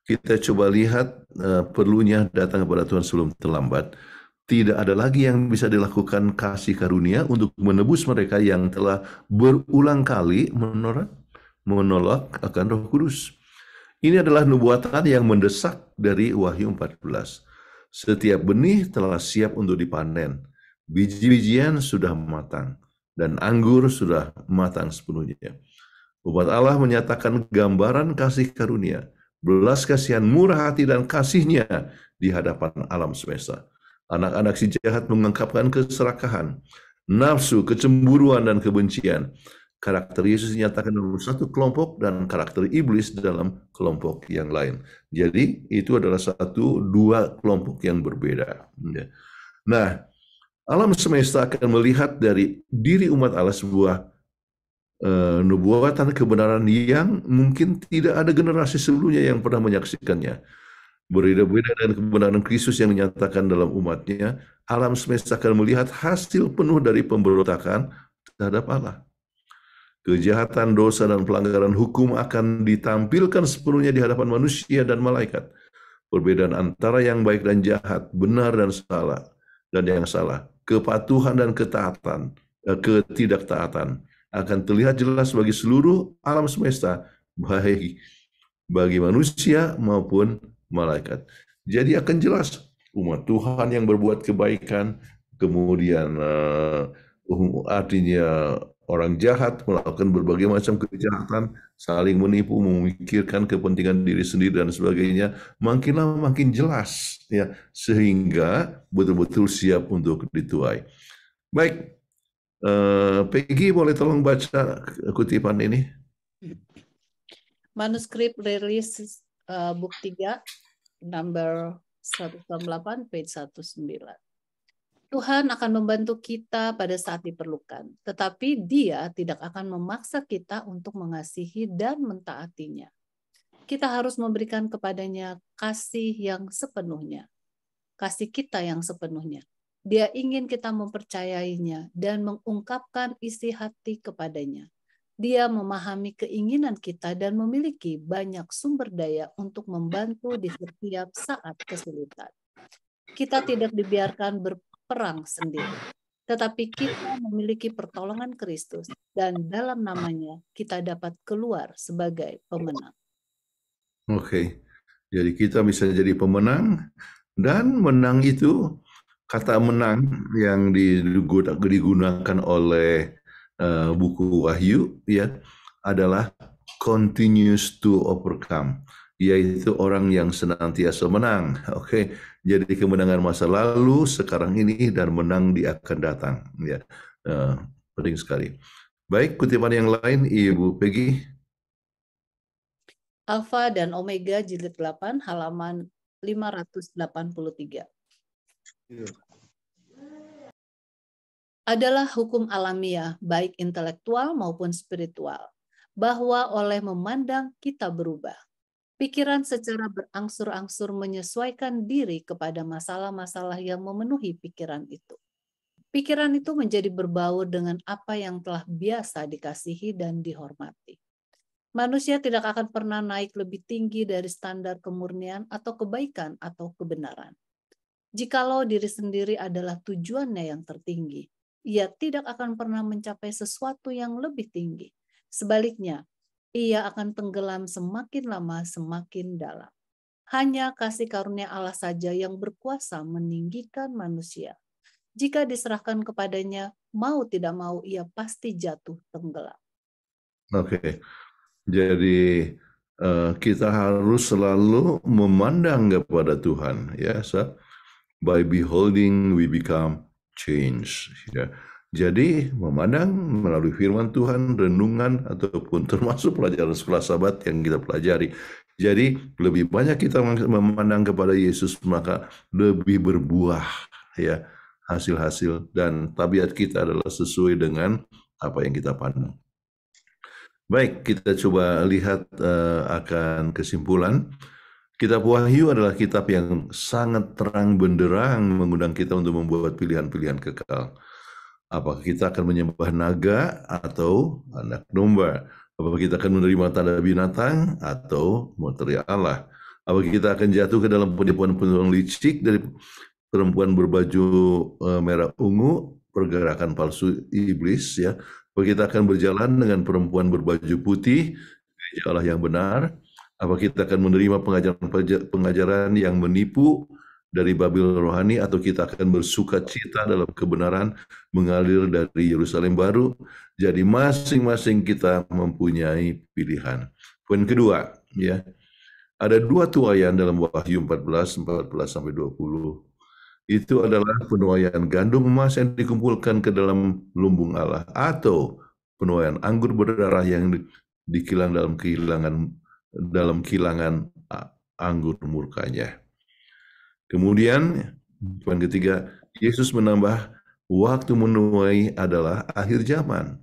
kita coba lihat perlunya datang kepada Tuhan sebelum terlambat. Tidak ada lagi yang bisa dilakukan kasih karunia untuk menebus mereka yang telah berulang kali menolak akan Roh Kudus. Ini adalah nubuatan yang mendesak dari Wahyu 14. Setiap benih telah siap untuk dipanen. Biji-bijian sudah matang, dan anggur sudah matang sepenuhnya. Umat Allah menyatakan gambaran kasih karunia, belas kasihan, murah hati, dan kasihnya di hadapan alam semesta. Anak-anak si jahat mengungkapkan keserakahan, nafsu, kecemburuan, dan kebencian. Karakter Yesus dinyatakan dalam satu kelompok dan karakter iblis dalam kelompok yang lain. Jadi itu adalah dua kelompok yang berbeda. Nah, alam semesta akan melihat dari diri umat Allah sebuah nubuatan kebenaran yang mungkin tidak ada generasi sebelumnya yang pernah menyaksikannya. Berbeda-beda dengan kebenaran Kristus yang dinyatakan dalam umatnya, alam semesta akan melihat hasil penuh dari pemberontakan terhadap Allah. Kejahatan, dosa, dan pelanggaran hukum akan ditampilkan sepenuhnya di hadapan manusia dan malaikat. Perbedaan antara yang baik dan jahat, benar dan salah, dan yang salah, kepatuhan dan ketidaktaatan akan terlihat jelas bagi seluruh alam semesta, baik bagi manusia maupun malaikat. Jadi akan jelas umat Tuhan yang berbuat kebaikan, kemudian artinya orang jahat melakukan berbagai macam kejahatan, saling menipu, memikirkan kepentingan diri sendiri dan sebagainya, makin lama makin jelas, ya, sehingga betul-betul siap untuk dituai. Baik, Peggy boleh tolong baca kutipan ini? Manuskrip rilis Book 3, number 108, page 19. Tuhan akan membantu kita pada saat diperlukan, tetapi Dia tidak akan memaksa kita untuk mengasihi dan mentaatinya. Kita harus memberikan kepadanya kasih yang sepenuhnya, kasih kita yang sepenuhnya. Dia ingin kita mempercayainya dan mengungkapkan isi hati kepadanya. Dia memahami keinginan kita dan memiliki banyak sumber daya untuk membantu di setiap saat kesulitan. Kita tidak dibiarkan berperang sendiri, tetapi kita memiliki pertolongan Kristus, dan dalam namanya kita dapat keluar sebagai pemenang. Oke, jadi kita bisa jadi pemenang, dan menang itu, kata menang yang digunakan oleh buku Wahyu, ya, adalah continues to overcome, yaitu orang yang senantiasa menang. Oke, jadi kemenangan masa lalu, sekarang ini, dan menang di akan datang. Ya, Penting sekali. Baik, kutipan yang lain, Ibu Peggy. Alfa dan Omega jilid 8 halaman 583. Adalah hukum alamiah baik intelektual maupun spiritual bahwa oleh memandang kita berubah. Pikiran secara berangsur-angsur menyesuaikan diri kepada masalah-masalah yang memenuhi pikiran itu. Pikiran itu menjadi berbaur dengan apa yang telah biasa dikasihi dan dihormati. Manusia tidak akan pernah naik lebih tinggi dari standar kemurnian atau kebaikan atau kebenaran. Jikalau diri sendiri adalah tujuannya yang tertinggi, ia tidak akan pernah mencapai sesuatu yang lebih tinggi. Sebaliknya, ia akan tenggelam semakin lama semakin dalam. Hanya kasih karunia Allah saja yang berkuasa meninggikan manusia. Jika diserahkan kepadanya, mau tidak mau ia pasti jatuh tenggelam. Oke. Jadi kita harus selalu memandang kepada Tuhan, ya. So, by beholding we become changed. Ya. Jadi memandang melalui firman Tuhan, renungan ataupun termasuk pelajaran sekolah Sabat yang kita pelajari. Jadi lebih banyak kita memandang kepada Yesus, maka lebih berbuah, ya, hasil-hasil, dan tabiat kita adalah sesuai dengan apa yang kita pandang. Baik, kita coba lihat akan kesimpulan. Kitab Wahyu adalah kitab yang sangat terang benderang mengundang kita untuk membuat pilihan-pilihan kekal. Apakah kita akan menyembah naga atau anak domba? Apakah kita akan menerima tanda binatang atau materi Allah? Apakah kita akan jatuh ke dalam penipuan-penipuan licik dari perempuan berbaju merah ungu, pergerakan palsu iblis, ya? Apakah kita akan berjalan dengan perempuan berbaju putih, gereja Allah yang benar? Apa kita akan menerima pengajaran yang menipu dari Babel rohani, atau kita akan bersuka cita dalam kebenaran mengalir dari Yerusalem baru? Jadi masing-masing kita mempunyai pilihan. Poin kedua, ya, ada dua tuaian dalam Wahyu 14-20. Itu adalah penuaian gandum emas yang dikumpulkan ke dalam lumbung Allah, atau penuaian anggur berdarah yang dikilang dalam kilangan anggur murkanya. Kemudian poin ketiga, Yesus menambah waktu menuai adalah akhir zaman.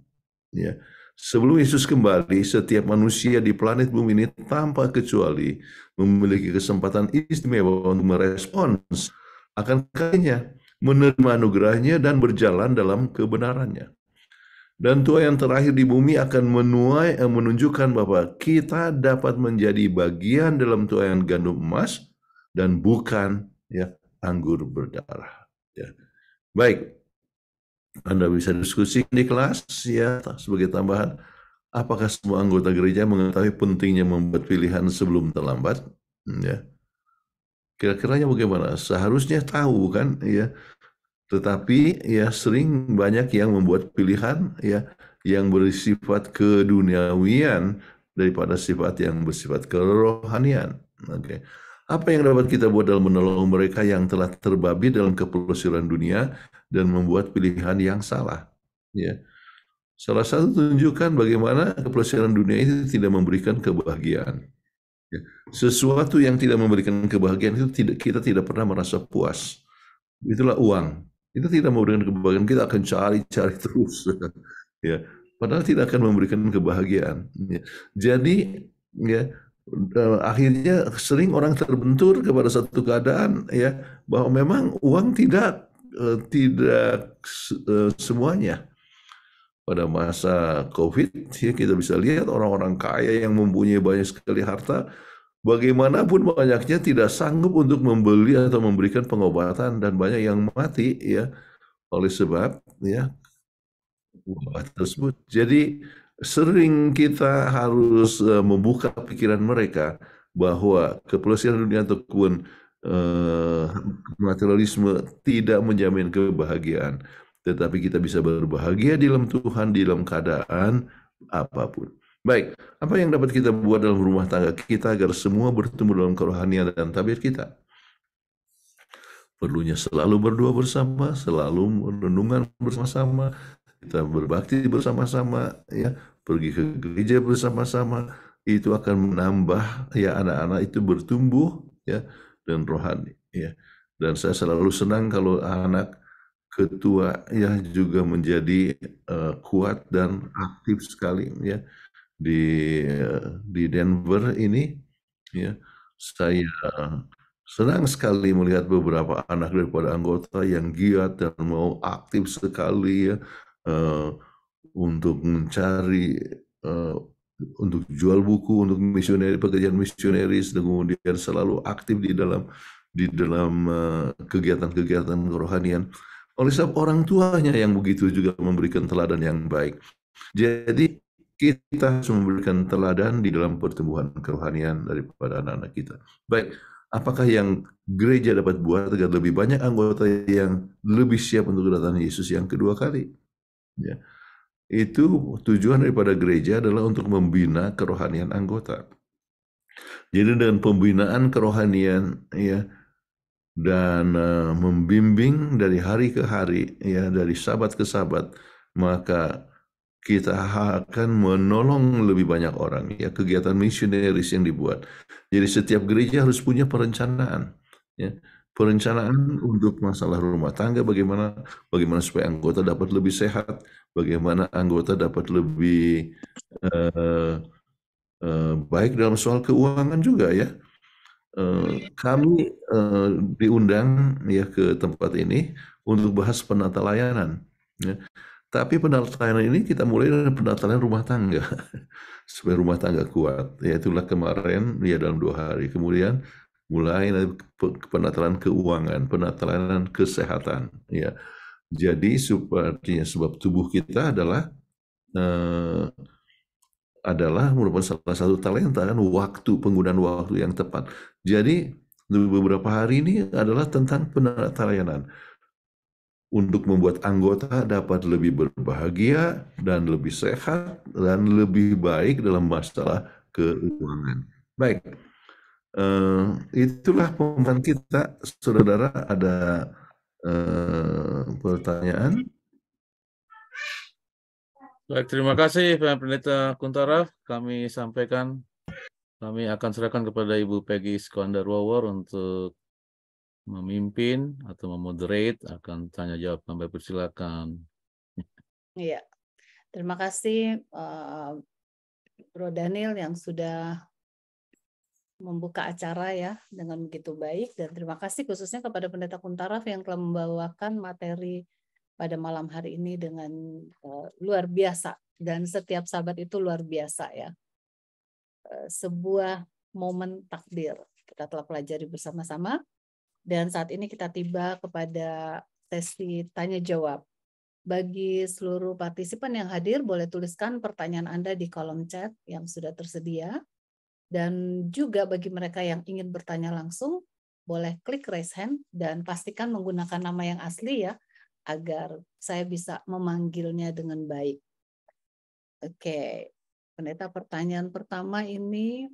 Ya. Sebelum Yesus kembali, setiap manusia di planet bumi ini tanpa kecuali memiliki kesempatan istimewa untuk merespons akan karunia, menerima anugerahnya dan berjalan dalam kebenarannya. Dan tuaian terakhir di bumi akan menunjukkan bahwa kita dapat menjadi bagian dalam tuaian gandum emas dan bukan, ya, anggur berdarah. Ya. Baik, Anda bisa diskusi di kelas, ya, sebagai tambahan. Apakah semua anggota gereja mengetahui pentingnya membuat pilihan sebelum terlambat? Ya. Kira-kiranya bagaimana? Seharusnya tahu, kan, ya. Tetapi ya sering banyak yang membuat pilihan, ya, yang bersifat keduniawian daripada sifat yang bersifat kerohanian. Oke. Apa yang dapat kita buat dalam menolong mereka yang telah terbabi dalam kepelesiran dunia dan membuat pilihan yang salah? Ya. Salah satu tunjukkan bagaimana kepelesiran dunia itu tidak memberikan kebahagiaan. Ya. Sesuatu yang tidak memberikan kebahagiaan itu kita tidak pernah merasa puas. Itulah uang. Itu tidak memberikan kebahagiaan, kita akan cari terus. Ya. Padahal tidak akan memberikan kebahagiaan. Ya. Jadi, ya, akhirnya sering orang terbentur kepada satu keadaan, ya, bahwa memang uang tidak semuanya. Pada masa COVID, ya, kita bisa lihat orang-orang kaya yang mempunyai banyak sekali harta, bagaimanapun banyaknya tidak sanggup untuk membeli atau memberikan pengobatan, dan banyak yang mati, ya, oleh sebab, ya, wabah tersebut. Jadi sering kita harus membuka pikiran mereka bahwa kepelesiran dunia ataupun materialisme tidak menjamin kebahagiaan, tetapi kita bisa berbahagia di dalam Tuhan di dalam keadaan apapun. Baik, apa yang dapat kita buat dalam rumah tangga kita agar semua bertumbuh dalam kerohanian dan tabiat kita? Perlunya selalu berdoa bersama, selalu renungan bersama-sama, kita berbakti bersama-sama, ya, pergi ke gereja bersama-sama, itu akan menambah ya anak-anak itu bertumbuh ya dan rohani, ya. Dan saya selalu senang kalau anak ketua ya juga menjadi kuat dan aktif sekali, ya. Di Denver ini, ya, saya senang sekali melihat beberapa anak daripada anggota yang giat dan mau aktif sekali, ya, untuk mencari, untuk jual buku, untuk pekerjaan misioneris, dan kemudian selalu aktif di dalam kegiatan-kegiatan kerohanian. Oleh sebab orang tuanya yang begitu juga memberikan teladan yang baik. Jadi kita harus memberikan teladan di dalam pertumbuhan kerohanian daripada anak-anak kita. Baik, apakah yang gereja dapat buat agar lebih banyak anggota yang lebih siap untuk kedatangan Yesus yang kedua kali? Ya. Itu tujuan daripada gereja adalah untuk membina kerohanian anggota. Jadi dengan pembinaan kerohanian, ya, dan membimbing dari hari ke hari, ya, dari sabat ke sabat, maka kita akan menolong lebih banyak orang, ya, kegiatan misioneris yang dibuat. Jadi setiap gereja harus punya perencanaan, ya, perencanaan untuk masalah rumah tangga, bagaimana supaya anggota dapat lebih sehat, bagaimana anggota dapat lebih baik dalam soal keuangan juga, ya. Kami diundang ya ke tempat ini untuk bahas penata layanan, ya. Tapi penata layanan ini kita mulai dari penata layanan rumah tangga supaya rumah tangga kuat. Ya, itulah kemarin ya dalam 2 hari. Kemudian mulai penata layanan keuangan, penata layanan kesehatan. Ya, jadi sepertinya sebab tubuh kita adalah merupakan salah satu talenta, kan, penggunaan waktu yang tepat. Jadi beberapa hari ini adalah tentang penata layanan untuk membuat anggota dapat lebih berbahagia dan lebih sehat dan lebih baik dalam masalah keuangan. Baik, itulah pembahasan kita, saudara. Ada pertanyaan? Baik, terima kasih Pak Pendeta Kuntaraf. Kami akan serahkan kepada Ibu Peggy Iskandar Wawor untuk memimpin atau memoderate, akan tanya jawab. Kami persilakan. Iya, terima kasih Bro Daniel yang sudah membuka acara ya dengan begitu baik, dan terima kasih khususnya kepada Pendeta Kuntaraf yang telah membawakan materi pada malam hari ini dengan luar biasa, dan setiap sahabat itu luar biasa ya. Sebuah momen takdir kita telah pelajari bersama-sama, dan saat ini kita tiba kepada sesi tanya jawab. Bagi seluruh partisipan yang hadir, boleh tuliskan pertanyaan Anda di kolom chat yang sudah tersedia. Dan juga bagi mereka yang ingin bertanya langsung, boleh klik raise hand dan pastikan menggunakan nama yang asli ya, agar saya bisa memanggilnya dengan baik. Oke, Pendeta, pertanyaan pertama ini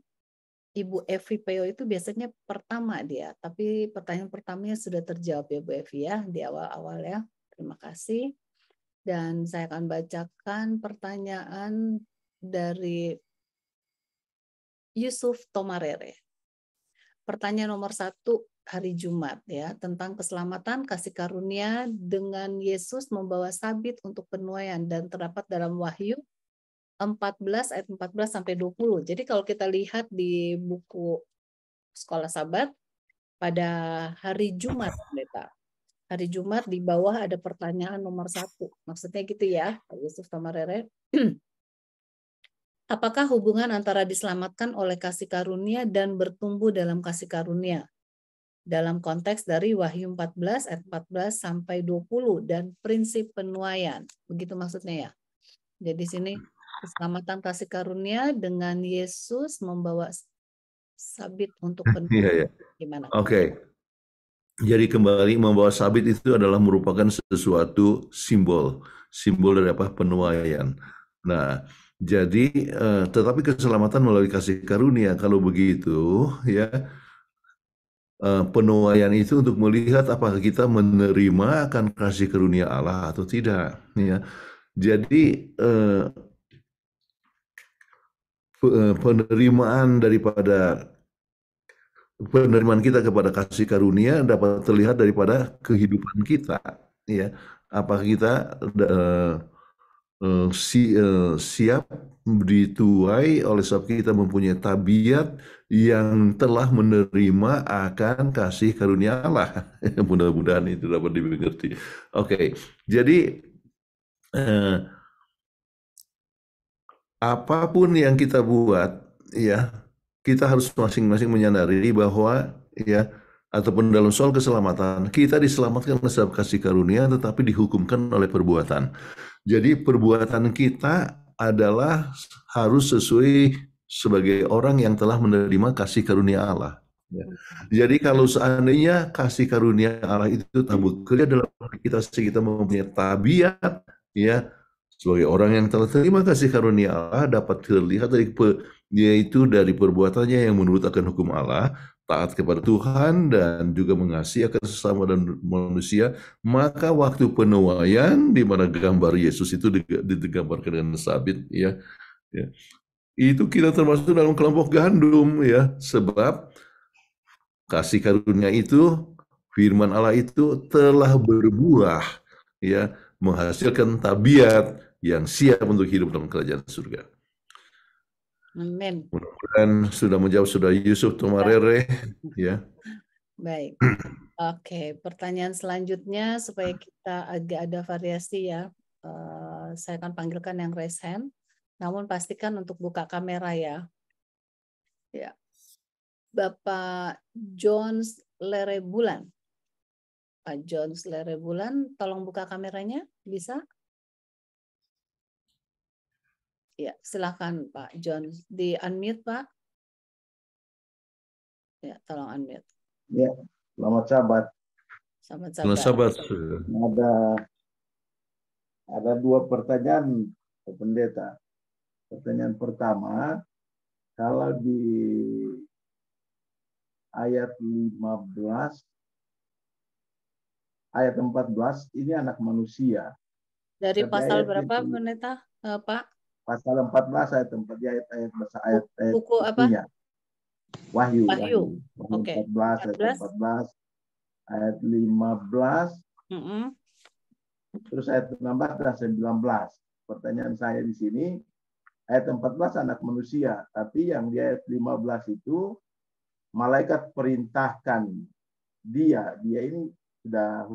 Ibu Evi Peo itu biasanya pertama dia, tapi pertanyaan pertamanya sudah terjawab ya Bu Evi ya, di awal-awal ya. Terima kasih. Dan saya akan bacakan pertanyaan dari Yusuf Tomarere. Pertanyaan nomor 1 hari Jumat ya, tentang keselamatan kasih karunia dengan Yesus membawa sabit untuk penuaian, dan terdapat dalam Wahyu 14 ayat 14 sampai 20. Jadi kalau kita lihat di buku Sekolah Sabat pada hari Jumat, Pendeta. Hari Jumat di bawah ada pertanyaan nomor 1. Maksudnya gitu ya, Pak Yusuf Tomarere. Apakah hubungan antara diselamatkan oleh kasih karunia dan bertumbuh dalam kasih karunia? Dalam konteks dari Wahyu 14 ayat 14 sampai 20 dan prinsip penuaian. Begitu maksudnya ya. Jadi sini keselamatan kasih karunia dengan Yesus membawa sabit untuk penuaian. Gimana? Oke. Jadi kembali, membawa sabit itu adalah merupakan sesuatu simbol dari apa? Penuaian. Nah, jadi tetapi keselamatan melalui kasih karunia, kalau begitu ya, penuaian itu untuk melihat apakah kita menerima akan kasih karunia Allah atau tidak, ya. Jadi penerimaan kita kepada kasih karunia dapat terlihat daripada kehidupan kita, ya. Apakah kita siap dituai oleh sebab kita mempunyai tabiat yang telah menerima akan kasih karunia Allah. Mudah-mudahan itu dapat dimengerti. Oke, jadi apapun yang kita buat, ya, kita harus masing-masing menyadari bahwa, ya, ataupun dalam soal keselamatan, kita diselamatkan oleh sebab kasih karunia, tetapi dihukumkan oleh perbuatan. Jadi perbuatan kita adalah harus sesuai sebagai orang yang telah menerima kasih karunia Allah. Ya. Jadi kalau seandainya kasih karunia Allah itu tak bekerja dalam kita, sehingga kita mempunyai tabiat, ya, sebagai orang yang telah terima kasih karunia Allah, dapat terlihat yaitu dari perbuatannya yang menurut akan hukum Allah, taat kepada Tuhan dan juga mengasihi akan sesama dan manusia, maka waktu penuaian di mana gambar Yesus itu digambarkan dengan sabit, ya, itu kita termasuk dalam kelompok gandum, ya, sebab kasih karunia itu, firman Allah itu telah berbuah, ya, menghasilkan tabiat yang siap untuk hidup dalam kerajaan surga. Amin. Mudah-mudahan sudah menjawab Saudara Yusuf Tomarere, ya. Baik. Oke, pertanyaan selanjutnya supaya kita agak ada variasi, ya. Saya akan panggilkan yang raise hand, namun pastikan untuk buka kamera, ya. Ya. Bapak Jones Lerebulan. Pak Jones Lerebulan, tolong buka kameranya, bisa? Ya, silakan Pak Jones. Di unmute, Pak. Ya, tolong unmute. Ya, selamat sahabat. Selamat sahabat. Ada dua pertanyaan, Pak Pendeta. Pertanyaan pertama, kalau di ayat 15, ayat 14, ini anak manusia. Dari Tapi pasal ayat berapa, itu, Pendeta, Pak? Pasal 14 ayat 4, di ayat buku apa? itunya. Wahyu. Oke. 14 ayat 14, ayat 15, terus ayat 16 dan 19. Pertanyaan saya di sini, ayat 14 anak manusia, tapi yang di ayat 15 itu malaikat perintahkan dia ini sudah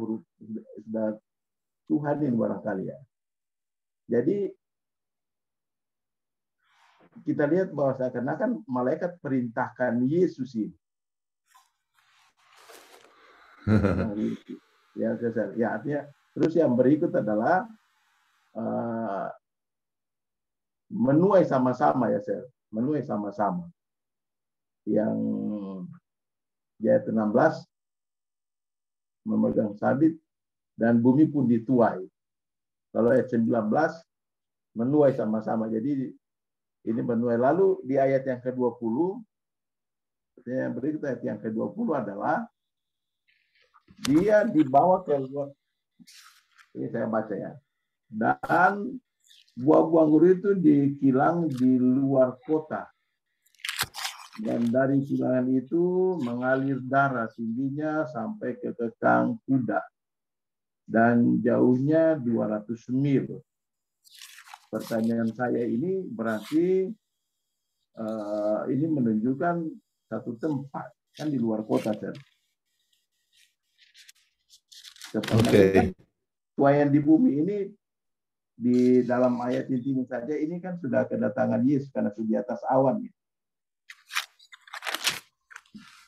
Tuhan ini barangkali, ya. Jadi kita lihat bahwa seakan-akan malaikat perintahkan Yesus ini. Ya, artinya terus yang berikut adalah menuai sama-sama, ya, menuai sama-sama. Yang di ayat 16 memegang sabit dan bumi pun dituai. Kalau ayat 19 menuai sama-sama. Jadi ini menuai. Lalu di ayat yang ke-20, yang berikut ayat yang ke-20 adalah dia dibawa ke luar. Ini saya baca, ya. Dan buah-buah anggur itu dikilang di luar kota. Dan dari kilangan itu mengalir darah tingginya sampai ke kekang kuda. Dan jauhnya 200 mil. Pertanyaan saya ini berarti ini menunjukkan satu tempat, kan di luar kota, Sir. Oke. Tuaian di bumi ini di dalam ayat ini saja ini kan sudah kedatangan Yesus karena sudah di atas awan.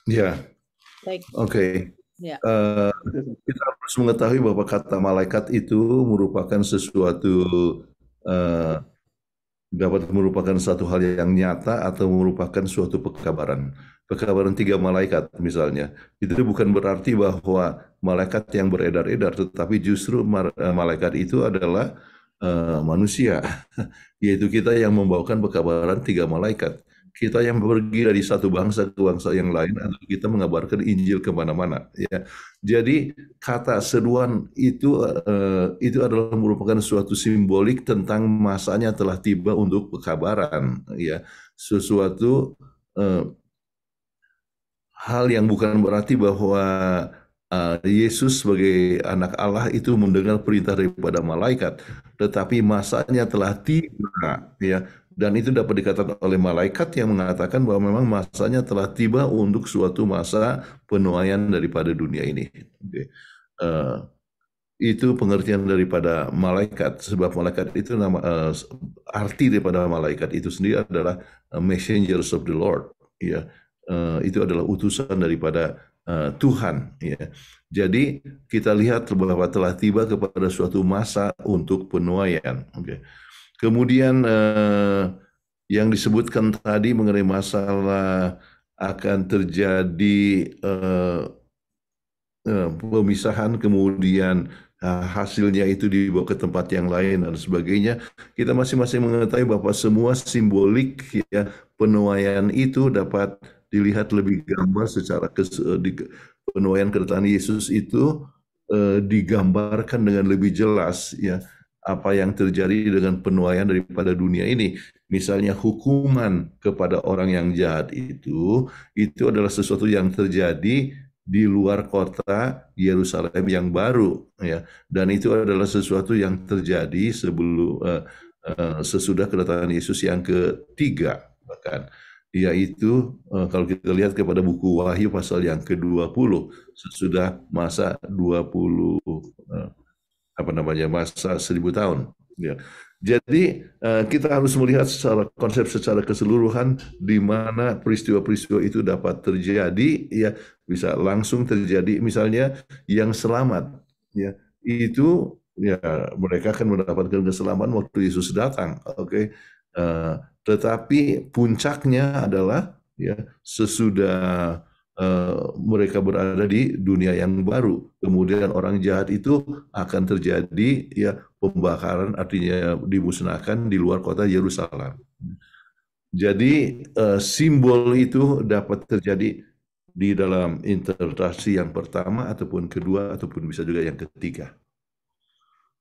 Ya. Baik. Oke. Ya. Kita harus mengetahui bahwa kata malaikat itu merupakan sesuatu, dapat merupakan satu hal yang nyata atau merupakan suatu pekabaran. Pekabaran 3 malaikat misalnya, itu bukan berarti bahwa malaikat yang beredar-edar, tetapi justru malaikat itu adalah manusia, yaitu kita yang membawakan pekabaran 3 malaikat. kita yang pergi dari satu bangsa ke bangsa yang lain, atau kita mengabarkan Injil kemana-mana. Ya, jadi kata seruan itu adalah merupakan suatu simbolik tentang masanya telah tiba untuk pekabaran. Ya, sesuatu hal yang bukan berarti bahwa Yesus sebagai anak Allah itu mendengar perintah daripada malaikat, tetapi masanya telah tiba, ya. Dan itu dapat dikatakan oleh malaikat yang mengatakan bahwa memang masanya telah tiba untuk suatu masa penuaian daripada dunia ini. Oke. Itu pengertian daripada malaikat, sebab malaikat itu arti daripada malaikat itu sendiri adalah messengers of the Lord, ya. Itu adalah utusan daripada Tuhan, ya. Jadi kita lihat bahwa telah tiba kepada suatu masa untuk penuaian. Okay. Kemudian yang disebutkan tadi mengenai masalah akan terjadi pemisahan, kemudian hasilnya itu dibawa ke tempat yang lain dan sebagainya. Kita masing-masing mengetahui bahwa semua simbolik, ya, penuaian itu dapat dilihat lebih gambar secara penuaian kedatangan Yesus itu digambarkan dengan lebih jelas, ya, apa yang terjadi dengan penuaian daripada dunia ini. Misalnya hukuman kepada orang yang jahat itu adalah sesuatu yang terjadi di luar kota Yerusalem yang baru, ya, dan itu adalah sesuatu yang terjadi sesudah kedatangan Yesus yang ketiga, bahkan, yaitu kalau kita lihat kepada buku Wahyu pasal yang ke-20, sesudah masa 20 masa 1000 tahun, ya. Jadi kita harus melihat konsep secara keseluruhan di mana peristiwa-peristiwa itu dapat terjadi, ya, bisa langsung terjadi. Misalnya yang selamat, ya, itu, ya, mereka akan mendapatkan keselamatan waktu Yesus datang, oke. Tetapi puncaknya adalah, ya, sesudah mereka berada di dunia yang baru, kemudian orang jahat itu akan terjadi, ya, pembakaran, artinya dimusnahkan di luar kota Yerusalem. Jadi simbol itu dapat terjadi di dalam interpretasi yang pertama ataupun kedua ataupun bisa juga yang ketiga.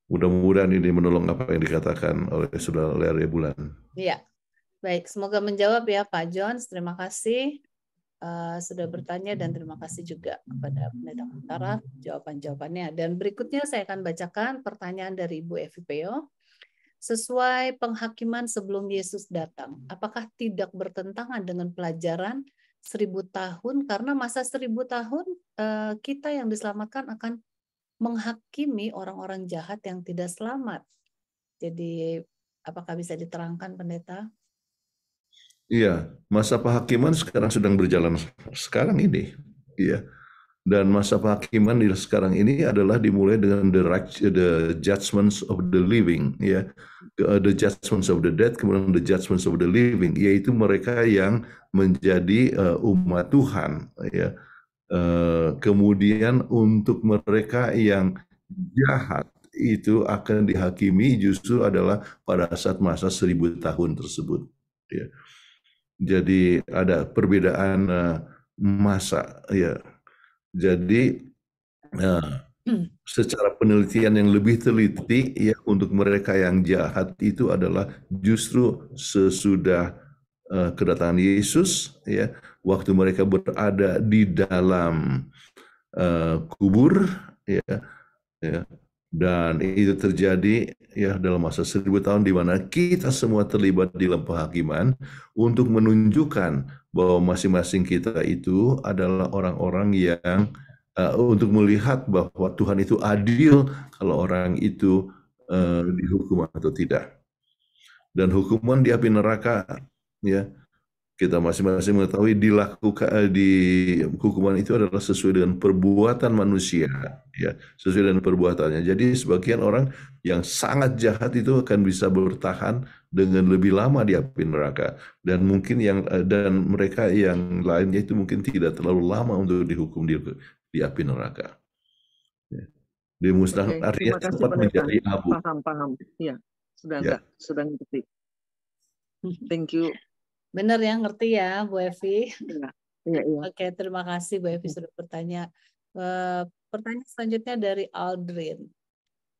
Mudah-mudahan ini menolong apa yang dikatakan oleh Saudara Larry Bulan. Iya, baik. Semoga menjawab ya Pak John. Terima kasih sudah bertanya dan terima kasih juga kepada Pendeta Kuntara jawaban-jawabannya. Dan berikutnya saya akan bacakan pertanyaan dari Ibu Evi Peo. Sesuai penghakiman sebelum Yesus datang, apakah tidak bertentangan dengan pelajaran 1000 tahun? Karena masa 1000 tahun kita yang diselamatkan akan menghakimi orang-orang jahat yang tidak selamat. Jadi apakah bisa diterangkan, Pendeta? Iya, masa penghakiman sekarang sedang berjalan sekarang ini, iya. Dan masa penghakiman di sekarang ini adalah dimulai dengan the judgments of the living, ya, the judgments of the dead, kemudian the judgments of the living, yaitu mereka yang menjadi umat Tuhan, ya. Kemudian untuk mereka yang jahat itu akan dihakimi justru adalah pada saat masa 1000 tahun tersebut, ya. Jadi ada perbedaan masa, ya. Jadi secara penelitian yang lebih teliti, ya, untuk mereka yang jahat itu adalah justru sesudah kedatangan Yesus, ya, waktu mereka berada di dalam kubur, ya, ya. Dan itu terjadi, ya, dalam masa 1000 tahun di mana kita semua terlibat di dalam penghakiman untuk menunjukkan bahwa masing-masing kita itu adalah orang-orang yang untuk melihat bahwa Tuhan itu adil kalau orang itu dihukum atau tidak. Dan hukuman di api neraka, ya, kita masing-masing mengetahui di hukuman itu adalah sesuai dengan perbuatan manusia, ya, sesuai dengan perbuatannya. Jadi sebagian orang yang sangat jahat itu akan bisa bertahan dengan lebih lama di api neraka, dan mungkin dan mereka yang lainnya itu mungkin tidak terlalu lama untuk dihukum di api neraka. Ya. Dimusnahkan, artinya cepat menjadi abu. Paham. Iya, sudah ngerti. Thank you. Benar ya, ngerti ya Bu Evi? Iya. Oke, terima kasih Bu Evi sudah bertanya. Pertanyaan selanjutnya dari Aldrin.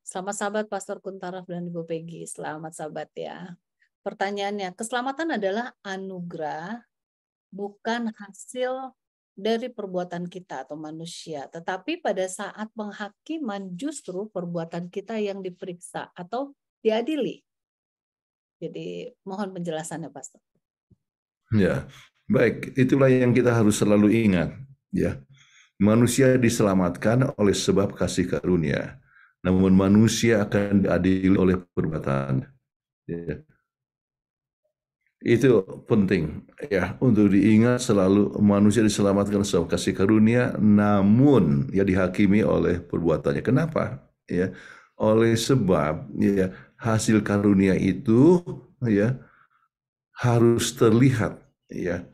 Selamat sahabat Pastor Kuntaraf dan Ibu Peggy. Selamat sahabat ya. Pertanyaannya, keselamatan adalah anugerah, bukan hasil dari perbuatan kita atau manusia. Tetapi pada saat penghakiman justru perbuatan kita yang diperiksa atau diadili. Jadi mohon penjelasannya Pastor. Ya, baik. Itulah yang kita harus selalu ingat. Ya, manusia diselamatkan oleh sebab kasih karunia. Namun manusia akan diadili oleh perbuatan. Ya. Itu penting ya untuk diingat selalu, manusia diselamatkan sebab kasih karunia, namun ya dihakimi oleh perbuatannya. Kenapa? Ya, oleh sebab ya hasil karunia itu ya harus terlihat ya.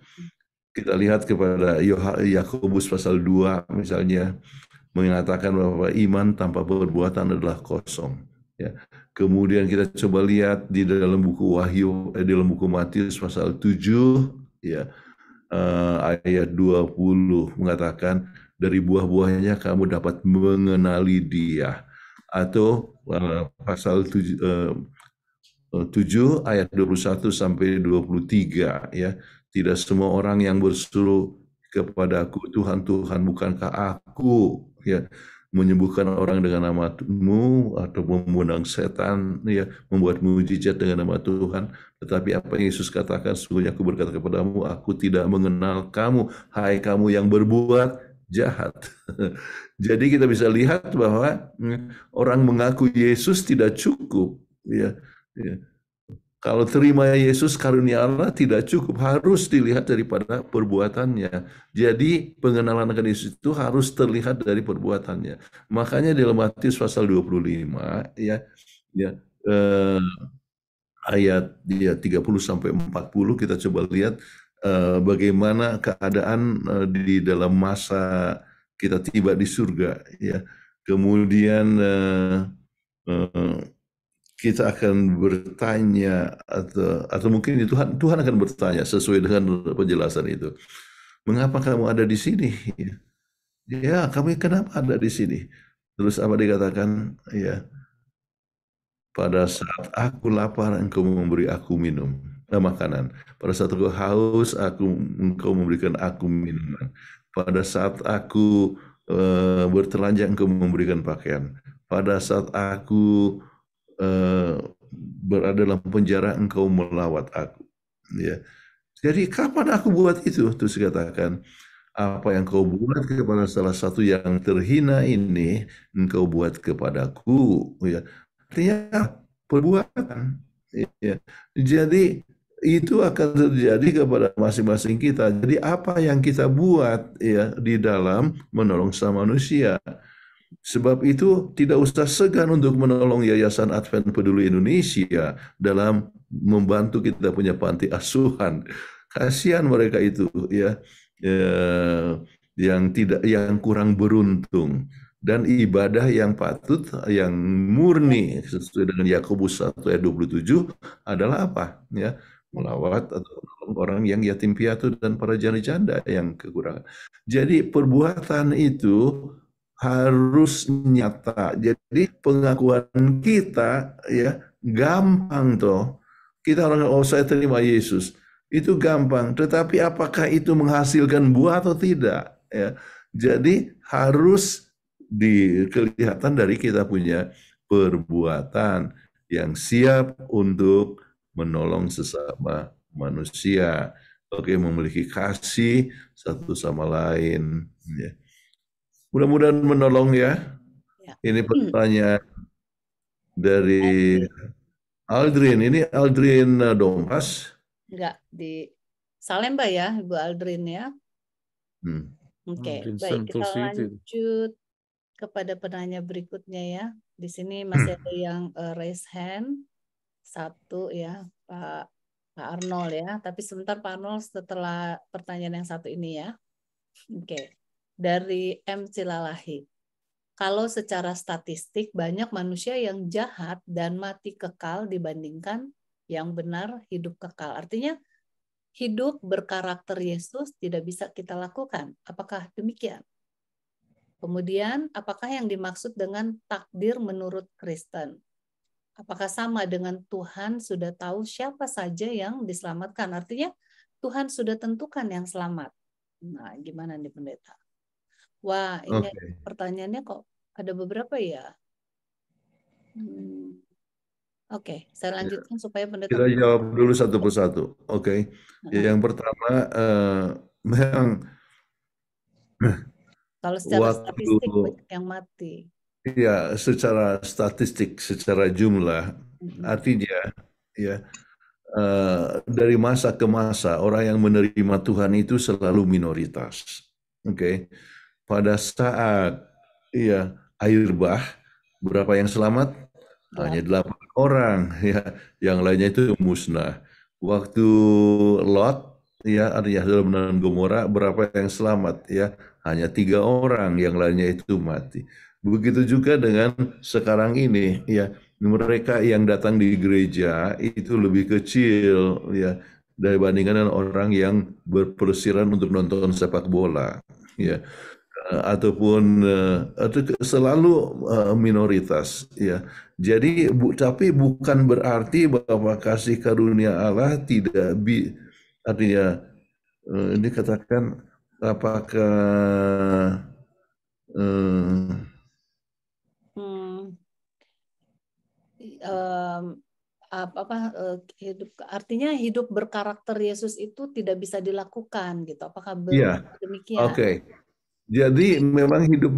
Kita lihat kepada Yakobus pasal 2 misalnya, mengatakan bahwa iman tanpa perbuatan adalah kosong. Ya. Kemudian kita coba lihat di dalam buku Wahyu, di dalam buku Matius pasal 7, ya, ayat 20 mengatakan dari buah-buahnya kamu dapat mengenali Dia. Atau pasal 7 ayat 21 sampai 23 ya. Tidak semua orang yang berseru kepadaku, Tuhan, Tuhan, bukankah aku ya menyembuhkan orang dengan nama-Mu atau mengundang setan ya, membuat mujizat dengan nama Tuhan. Tetapi apa yang Yesus katakan, sesungguhnya aku berkata kepadamu, aku tidak mengenal kamu, hai kamu yang berbuat jahat. Jadi kita bisa lihat bahwa orang mengaku Yesus tidak cukup ya. Ya. Kalau terima Yesus karunia Allah tidak cukup, harus dilihat daripada perbuatannya. Jadi pengenalan akan Yesus itu harus terlihat dari perbuatannya. Makanya dalam Matius pasal 25 ya ayat 30 sampai 40 kita coba lihat bagaimana keadaan di dalam masa kita tiba di surga ya. Kemudian kita akan bertanya atau mungkin Tuhan akan bertanya sesuai dengan penjelasan itu. Mengapa kamu ada di sini? Ya, kami kenapa ada di sini? Terus apa dikatakan? Ya, pada saat aku lapar, engkau memberi aku minum, makanan. Pada saat aku haus, engkau memberikan aku minuman. Pada saat aku bertelanjang, engkau memberikan pakaian. Pada saat aku berada dalam penjara, engkau melawat aku. Ya. Jadi kapan aku buat itu? Terus dikatakan, apa yang kau buat kepada salah satu yang terhina ini, engkau buat kepadaku. Ya. Artinya perbuatan. Ya. Jadi itu akan terjadi kepada masing-masing kita. Jadi apa yang kita buat ya di dalam menolong sama manusia. Sebab itu tidak usah segan untuk menolong Yayasan Advent Peduli Indonesia dalam membantu kita punya panti asuhan. Kasihan mereka itu ya, yang kurang beruntung, dan ibadah yang patut, yang murni sesuai dengan Yakobus 1 ayat 27 adalah apa? Ya, melawat atau orang yang yatim piatu dan para janda-janda yang kekurangan. Jadi perbuatan itu harus nyata. Jadi pengakuan kita ya gampang toh. Kita orang, oh saya terima Yesus, itu gampang. Tetapi apakah itu menghasilkan buah atau tidak? Ya. Jadi harus kelihatan dari kita punya perbuatan yang siap untuk menolong sesama manusia. Oke, memiliki kasih satu sama lain. Ya. Mudah-mudahan menolong ya. Ini pertanyaan dari Aldrin. Ini Aldrin Dompas. Enggak, di Salemba ya, Ibu Aldrin ya. Oke, baik, kita lanjut kepada penanya berikutnya ya. Di sini masih ada yang raise hand. Satu ya, Pak Arnold ya. Tapi sebentar Pak Arnold, setelah pertanyaan yang satu ini ya. Oke. Dari M. Cilalahi. Kalau secara statistik banyak manusia yang jahat dan mati kekal dibandingkan yang benar hidup kekal. Artinya hidup berkarakter Yesus tidak bisa kita lakukan. Apakah demikian? Kemudian, apakah yang dimaksud dengan takdir menurut Kristen? Apakah sama dengan Tuhan sudah tahu siapa saja yang diselamatkan? Artinya, Tuhan sudah tentukan yang selamat. Nah, gimana nih pendeta? Wah, ini Oke. pertanyaannya kok ada beberapa ya? Oke, saya lanjutkan supaya pendeta. Kita jawab dulu satu persatu. Oke. Yang pertama, memang Kalau secara waktu statistik banyak yang mati. ya secara statistik, secara jumlah, artinya ya dari masa ke masa orang yang menerima Tuhan itu selalu minoritas. Oke. Pada saat ya air bah, berapa yang selamat? Hanya 8 orang, ya, yang lainnya itu musnah. Waktu Lot, ya, artinya Sodom dan Gomora, berapa yang selamat? Ya, hanya 3 orang, yang lainnya itu mati. Begitu juga dengan sekarang ini, ya, mereka yang datang di gereja itu lebih kecil, ya, dibandingkan dengan orang yang berpelesiran untuk nonton sepak bola, ya. Ataupun selalu minoritas, ya. Jadi tapi bukan berarti bahwa kasih karunia Allah tidak artinya ini katakan apakah hidup, artinya hidup berkarakter Yesus itu tidak bisa dilakukan gitu. Apakah ya, demikian? oke. Jadi memang hidup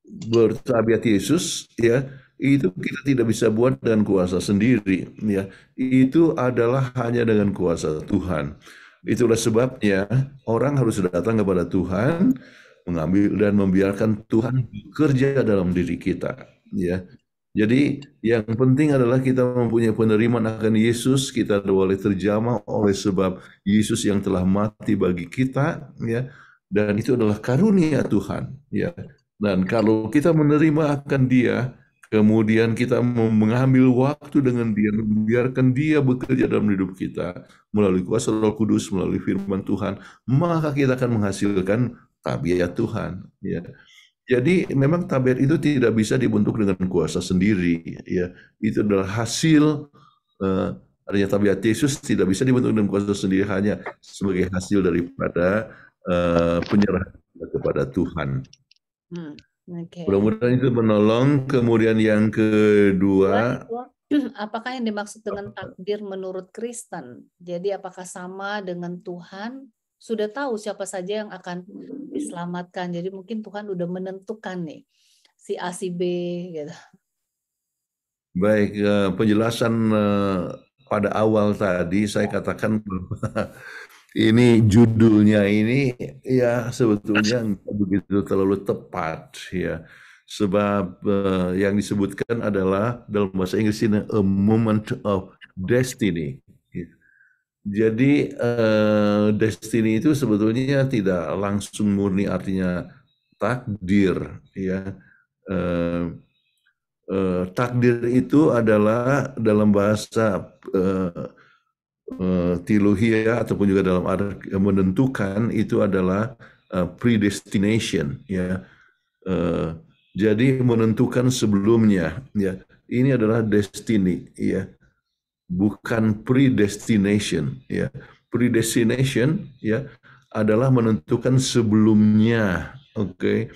bertabiat Yesus, ya, itu kita tidak bisa buat dengan kuasa sendiri, ya. Itu adalah hanya dengan kuasa Tuhan. Itulah sebabnya orang harus datang kepada Tuhan, mengambil dan membiarkan Tuhan bekerja dalam diri kita, ya. Jadi yang penting adalah kita mempunyai penerimaan akan Yesus, kita boleh terjamah oleh sebab Yesus yang telah mati bagi kita, ya. Dan itu adalah karunia Tuhan, ya. Dan kalau kita menerima akan Dia, kemudian kita mengambil waktu dengan Dia, membiarkan Dia bekerja dalam hidup kita melalui kuasa Roh Kudus, melalui firman Tuhan, maka kita akan menghasilkan tabiat Tuhan, ya. Jadi memang tabiat itu tidak bisa dibentuk dengan kuasa sendiri, ya. Itu adalah hasil adanya tabiat Yesus tidak bisa dibentuk dengan kuasa sendiri, hanya sebagai hasil daripada penyerahan kepada Tuhan. Mudah-mudahan itu menolong. Kemudian yang kedua, apakah yang dimaksud dengan takdir menurut Kristen? Jadi apakah sama dengan Tuhan sudah tahu siapa saja yang akan diselamatkan? Jadi mungkin Tuhan udah menentukan nih si A si B gitu. Baik, penjelasan pada awal tadi saya katakan bahwa ini judulnya ini ya sebetulnya nggak begitu terlalu tepat, ya. Sebab yang disebutkan adalah dalam bahasa Inggris ini a moment of destiny. Jadi destiny itu sebetulnya tidak langsung murni artinya takdir, ya. Takdir itu adalah dalam bahasa teologia ataupun juga dalam arti menentukan itu adalah predestination, ya. Jadi menentukan sebelumnya, ya. Ini adalah destiny, ya. Bukan predestination, ya. Predestination, ya, adalah menentukan sebelumnya, oke.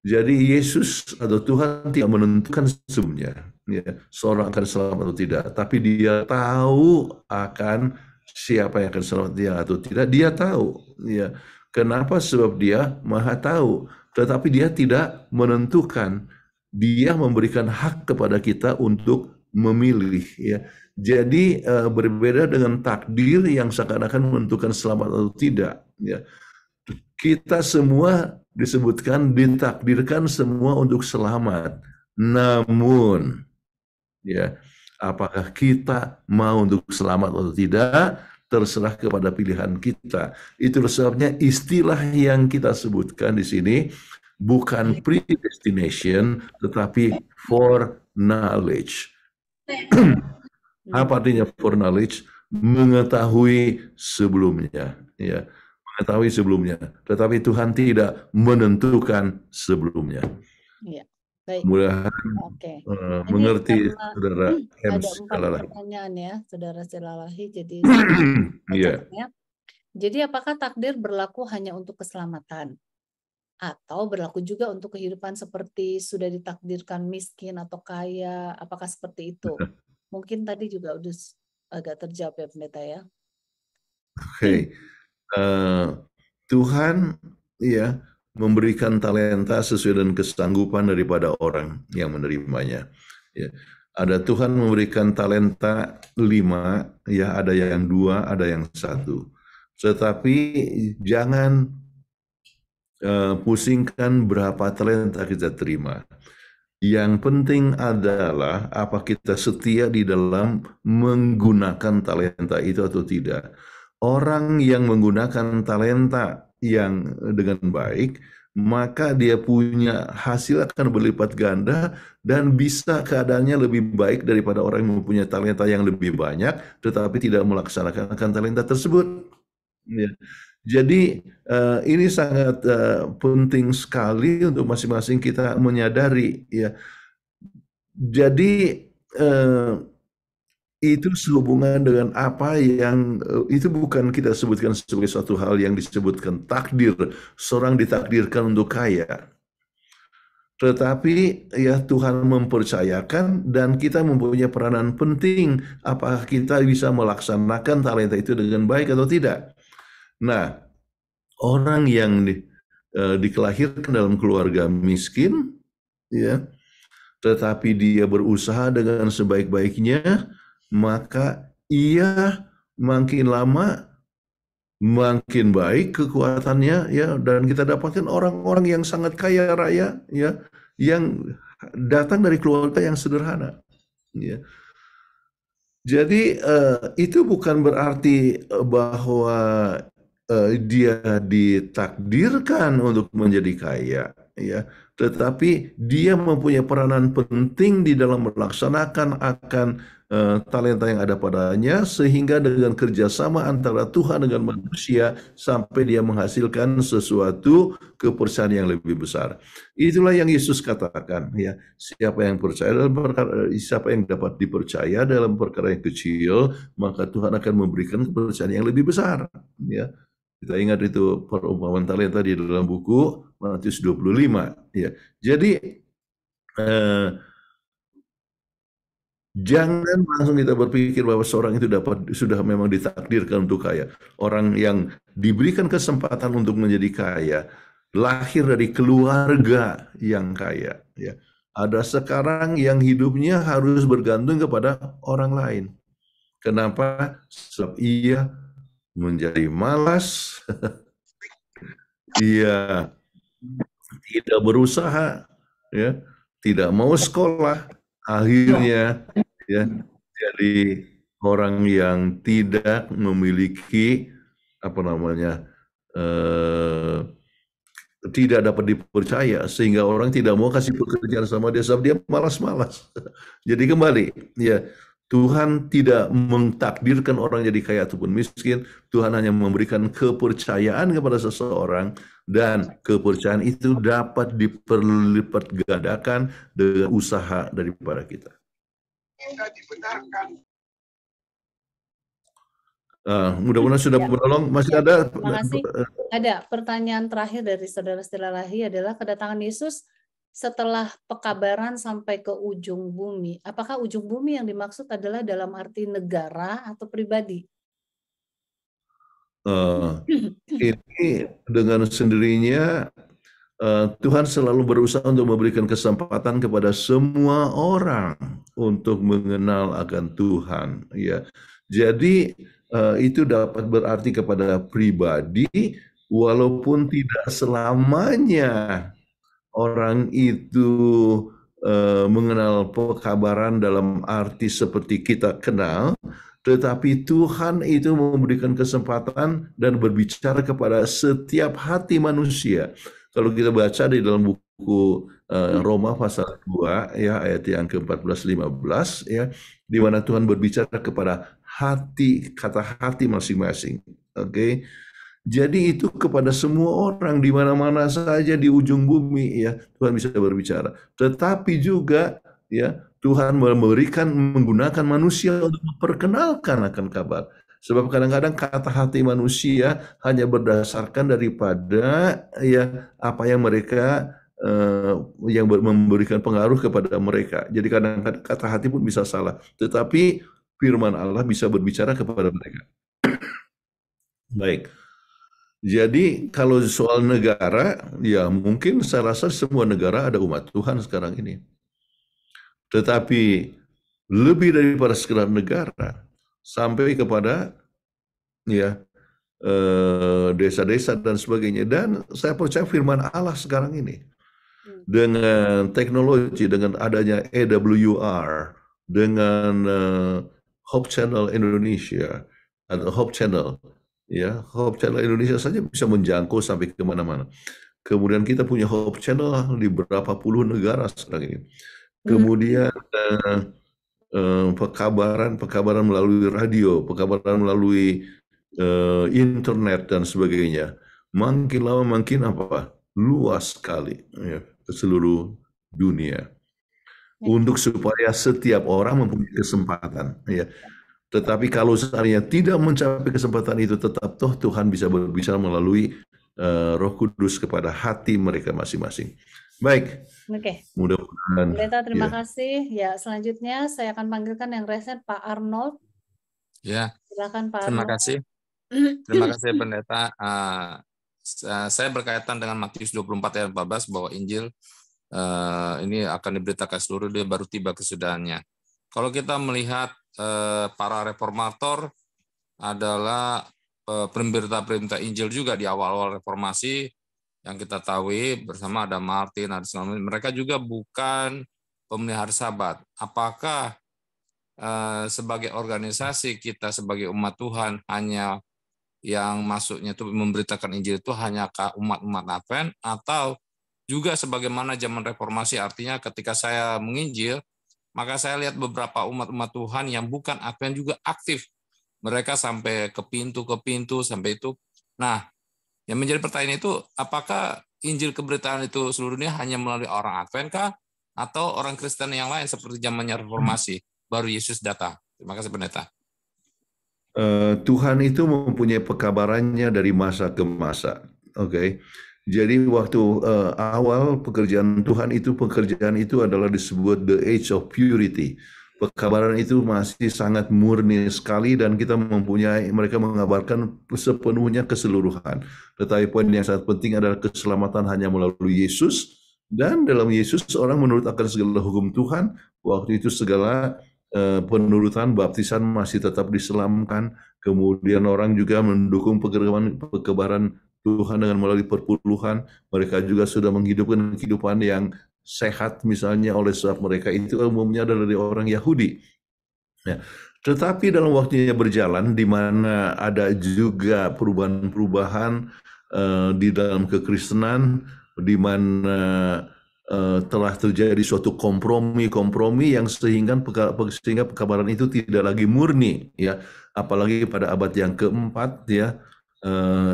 Jadi Yesus atau Tuhan tidak menentukan sebelumnya, ya, seorang akan selamat atau tidak, tapi Dia tahu akan siapa yang akan selamat dia atau tidak. Dia tahu, ya. Kenapa? Sebab Dia Maha tahu, tetapi Dia tidak menentukan. Dia memberikan hak kepada kita untuk memilih, ya. Jadi berbeda dengan takdir yang seakan-akan menentukan selamat atau tidak, ya. Kita semua disebutkan ditakdirkan semua untuk selamat. Namun, ya, apakah kita mau untuk selamat atau tidak, terserah kepada pilihan kita. Itu sebabnya istilah yang kita sebutkan di sini bukan predestination, tetapi foreknowledge. Apa artinya foreknowledge? mengetahui sebelumnya, ya, mengetahui sebelumnya, tetapi Tuhan tidak menentukan sebelumnya. Iya, baik. Mudah Oke. mengerti Karena Saudara ada Hems 4 Lalahi. pertanyaan ya, Saudara Silalahi. Jadi Iya. Jadi apakah takdir berlaku hanya untuk keselamatan? Atau berlaku juga untuk kehidupan seperti sudah ditakdirkan miskin atau kaya? Apakah seperti itu? Mungkin tadi juga udah agak terjawab ya Pendeta ya. Oke. Tuhan ya memberikan talenta sesuai dengan kesanggupan daripada orang yang menerimanya. Ya. Ada Tuhan memberikan talenta 5, ya ada yang 2, ada yang 1. Tetapi jangan pusingkan berapa talenta kita terima. Yang penting adalah apa kita setia di dalam menggunakan talenta itu atau tidak. Orang yang menggunakan talenta yang dengan baik, maka dia punya hasil akan berlipat ganda dan bisa keadaannya lebih baik daripada orang yang mempunyai talenta yang lebih banyak tetapi tidak melaksanakan talenta tersebut. Ya. Jadi ini sangat penting sekali untuk masing-masing kita menyadari, ya. Jadi itu sehubungan dengan apa yang itu bukan kita sebutkan sebagai suatu hal yang disebutkan takdir, seorang ditakdirkan untuk kaya. Tetapi ya Tuhan mempercayakan dan kita mempunyai peranan penting apakah kita bisa melaksanakan talenta itu dengan baik atau tidak. Nah, orang yang dikelahirkan dalam keluarga miskin, ya, tetapi dia berusaha dengan sebaik-baiknya, maka ia makin lama makin baik kekuatannya, ya, dan kita dapatkan orang-orang yang sangat kaya raya, ya, yang datang dari keluarga yang sederhana, ya. Jadi itu bukan berarti bahwa dia ditakdirkan untuk menjadi kaya, ya, tetapi dia mempunyai peranan penting di dalam melaksanakan akan talenta yang ada padanya, sehingga dengan kerjasama antara Tuhan dengan manusia sampai dia menghasilkan sesuatu kepercayaan yang lebih besar. Itulah yang Yesus katakan, ya, siapa yang percaya dalam perkara, siapa yang dapat dipercaya dalam perkara yang kecil, maka Tuhan akan memberikan kepercayaan yang lebih besar, ya. Kita ingat itu perumpamaan talenta di dalam buku Matius 25. Ya. Jadi jangan langsung kita berpikir bahwa seorang itu sudah memang ditakdirkan untuk kaya. Orang yang diberikan kesempatan untuk menjadi kaya lahir dari keluarga yang kaya. Ya. Ada sekarang yang hidupnya harus bergantung kepada orang lain. Kenapa? Sebab ia menjadi malas, ia tidak berusaha, ya, tidak mau sekolah, akhirnya, ya, jadi orang yang tidak memiliki tidak dapat dipercaya, sehingga orang tidak mau kasih pekerjaan sama dia sebab dia malas-malas. Jadi kembali, ya, Tuhan tidak mentakdirkan orang jadi kaya ataupun miskin. Tuhan hanya memberikan kepercayaan kepada seseorang, dan kepercayaan itu dapat diperlipat gandakan dengan usaha daripada kita. Mudah-mudahan sudah menolong. Masih ada? Terima kasih. Ada pertanyaan terakhir dari Saudara Silalahi adalah kedatangan Yesus setelah pekabaran sampai ke ujung bumi. Apakah ujung bumi yang dimaksud adalah dalam arti negara atau pribadi? Ini dengan sendirinya Tuhan selalu berusaha untuk memberikan kesempatan kepada semua orang untuk mengenal akan Tuhan, ya. Jadi itu dapat berarti kepada pribadi, walaupun tidak selamanya orang itu mengenal pekabaran dalam arti seperti kita kenal, tetapi Tuhan itu memberikan kesempatan dan berbicara kepada setiap hati manusia. Kalau kita baca di dalam buku Roma pasal 2, ya, ayat yang ke-14-15, ya, di mana Tuhan berbicara kepada hati, kata hati masing-masing. Oke. Jadi itu kepada semua orang di mana-mana saja di ujung bumi ya, Tuhan bisa berbicara. Tetapi juga ya, Tuhan menggunakan manusia untuk memperkenalkan akan kabar. Sebab kadang-kadang kata hati manusia hanya berdasarkan daripada ya apa yang mereka yang memberikan pengaruh kepada mereka. Jadi kadang-kadang kata hati pun bisa salah. Tetapi firman Allah bisa berbicara kepada mereka. Baik. Jadi kalau soal negara, ya mungkin saya rasa semua negara ada umat Tuhan sekarang ini. Tetapi lebih daripada sekedar negara, sampai kepada ya desa-desa dan sebagainya. Dan saya percaya firman Allah sekarang ini dengan teknologi, dengan adanya AWR, dengan Hope Channel Indonesia atau Hope Channel. Ya, Hope Channel Indonesia saja bisa menjangkau sampai kemana-mana. Kemudian kita punya Hope Channel di berapa puluh negara sekarang ini. Kemudian pekabaran melalui radio, pekabaran melalui internet dan sebagainya. Makin lama makin luas sekali ya, ke seluruh dunia. Untuk supaya setiap orang mempunyai kesempatan ya. Tetapi kalau seandainya tidak mencapai kesempatan itu, tetap Tuhan bisa berbicara melalui Roh Kudus kepada hati mereka masing-masing. Baik. Oke. Mudah-mudahan. Pendeta, terima kasih. Ya, selanjutnya saya akan panggilkan yang resen Pak Arnold. Ya. Silakan Pak Terima Arnold. kasih. Terima kasih Pendeta. Saya berkaitan dengan Matius 24 ayat 14 bahwa Injil ini akan diberitakan seluruh dia baru tiba kesudahannya. Kalau kita melihat para reformator adalah pemberita-pemberita Injil juga di awal-awal reformasi yang kita tahu bersama ada Martin, ada selama mereka juga bukan pemelihara Sabat. Apakah sebagai organisasi kita sebagai umat Tuhan hanya yang masuknya itu memberitakan Injil itu hanya ke umat-umat Advent atau juga sebagaimana zaman reformasi, artinya ketika saya menginjil maka saya lihat beberapa umat-umat Tuhan yang bukan Advent juga aktif. Mereka sampai ke pintu sampai itu. Nah, yang menjadi pertanyaan itu, apakah Injil keberitaan itu seluruhnya hanya melalui orang Advent kah? Atau orang Kristen yang lain seperti zamannya reformasi, baru Yesus datang? Terima kasih Pendeta. Tuhan itu mempunyai pekabarannya dari masa ke masa. Oke. Jadi waktu awal pekerjaan Tuhan itu, pekerjaan itu adalah disebut the age of purity. Pekabaran itu masih sangat murni sekali dan kita mereka mengabarkan sepenuhnya keseluruhan. Tetapi poin yang sangat penting adalah keselamatan hanya melalui Yesus, dan dalam Yesus orang menurut akan segala hukum Tuhan. Waktu itu segala penurutan baptisan masih tetap diselamatkan. Kemudian orang juga mendukung pekabaran Tuhan dengan melalui perpuluhan. Mereka juga sudah menghidupkan kehidupan yang sehat misalnya oleh sebab mereka itu umumnya adalah dari orang Yahudi. Ya. Tetapi dalam waktunya berjalan di mana ada juga perubahan-perubahan di dalam kekristenan, di mana telah terjadi suatu kompromi yang sehingga pekabaran itu tidak lagi murni ya, apalagi pada abad yang keempat ya.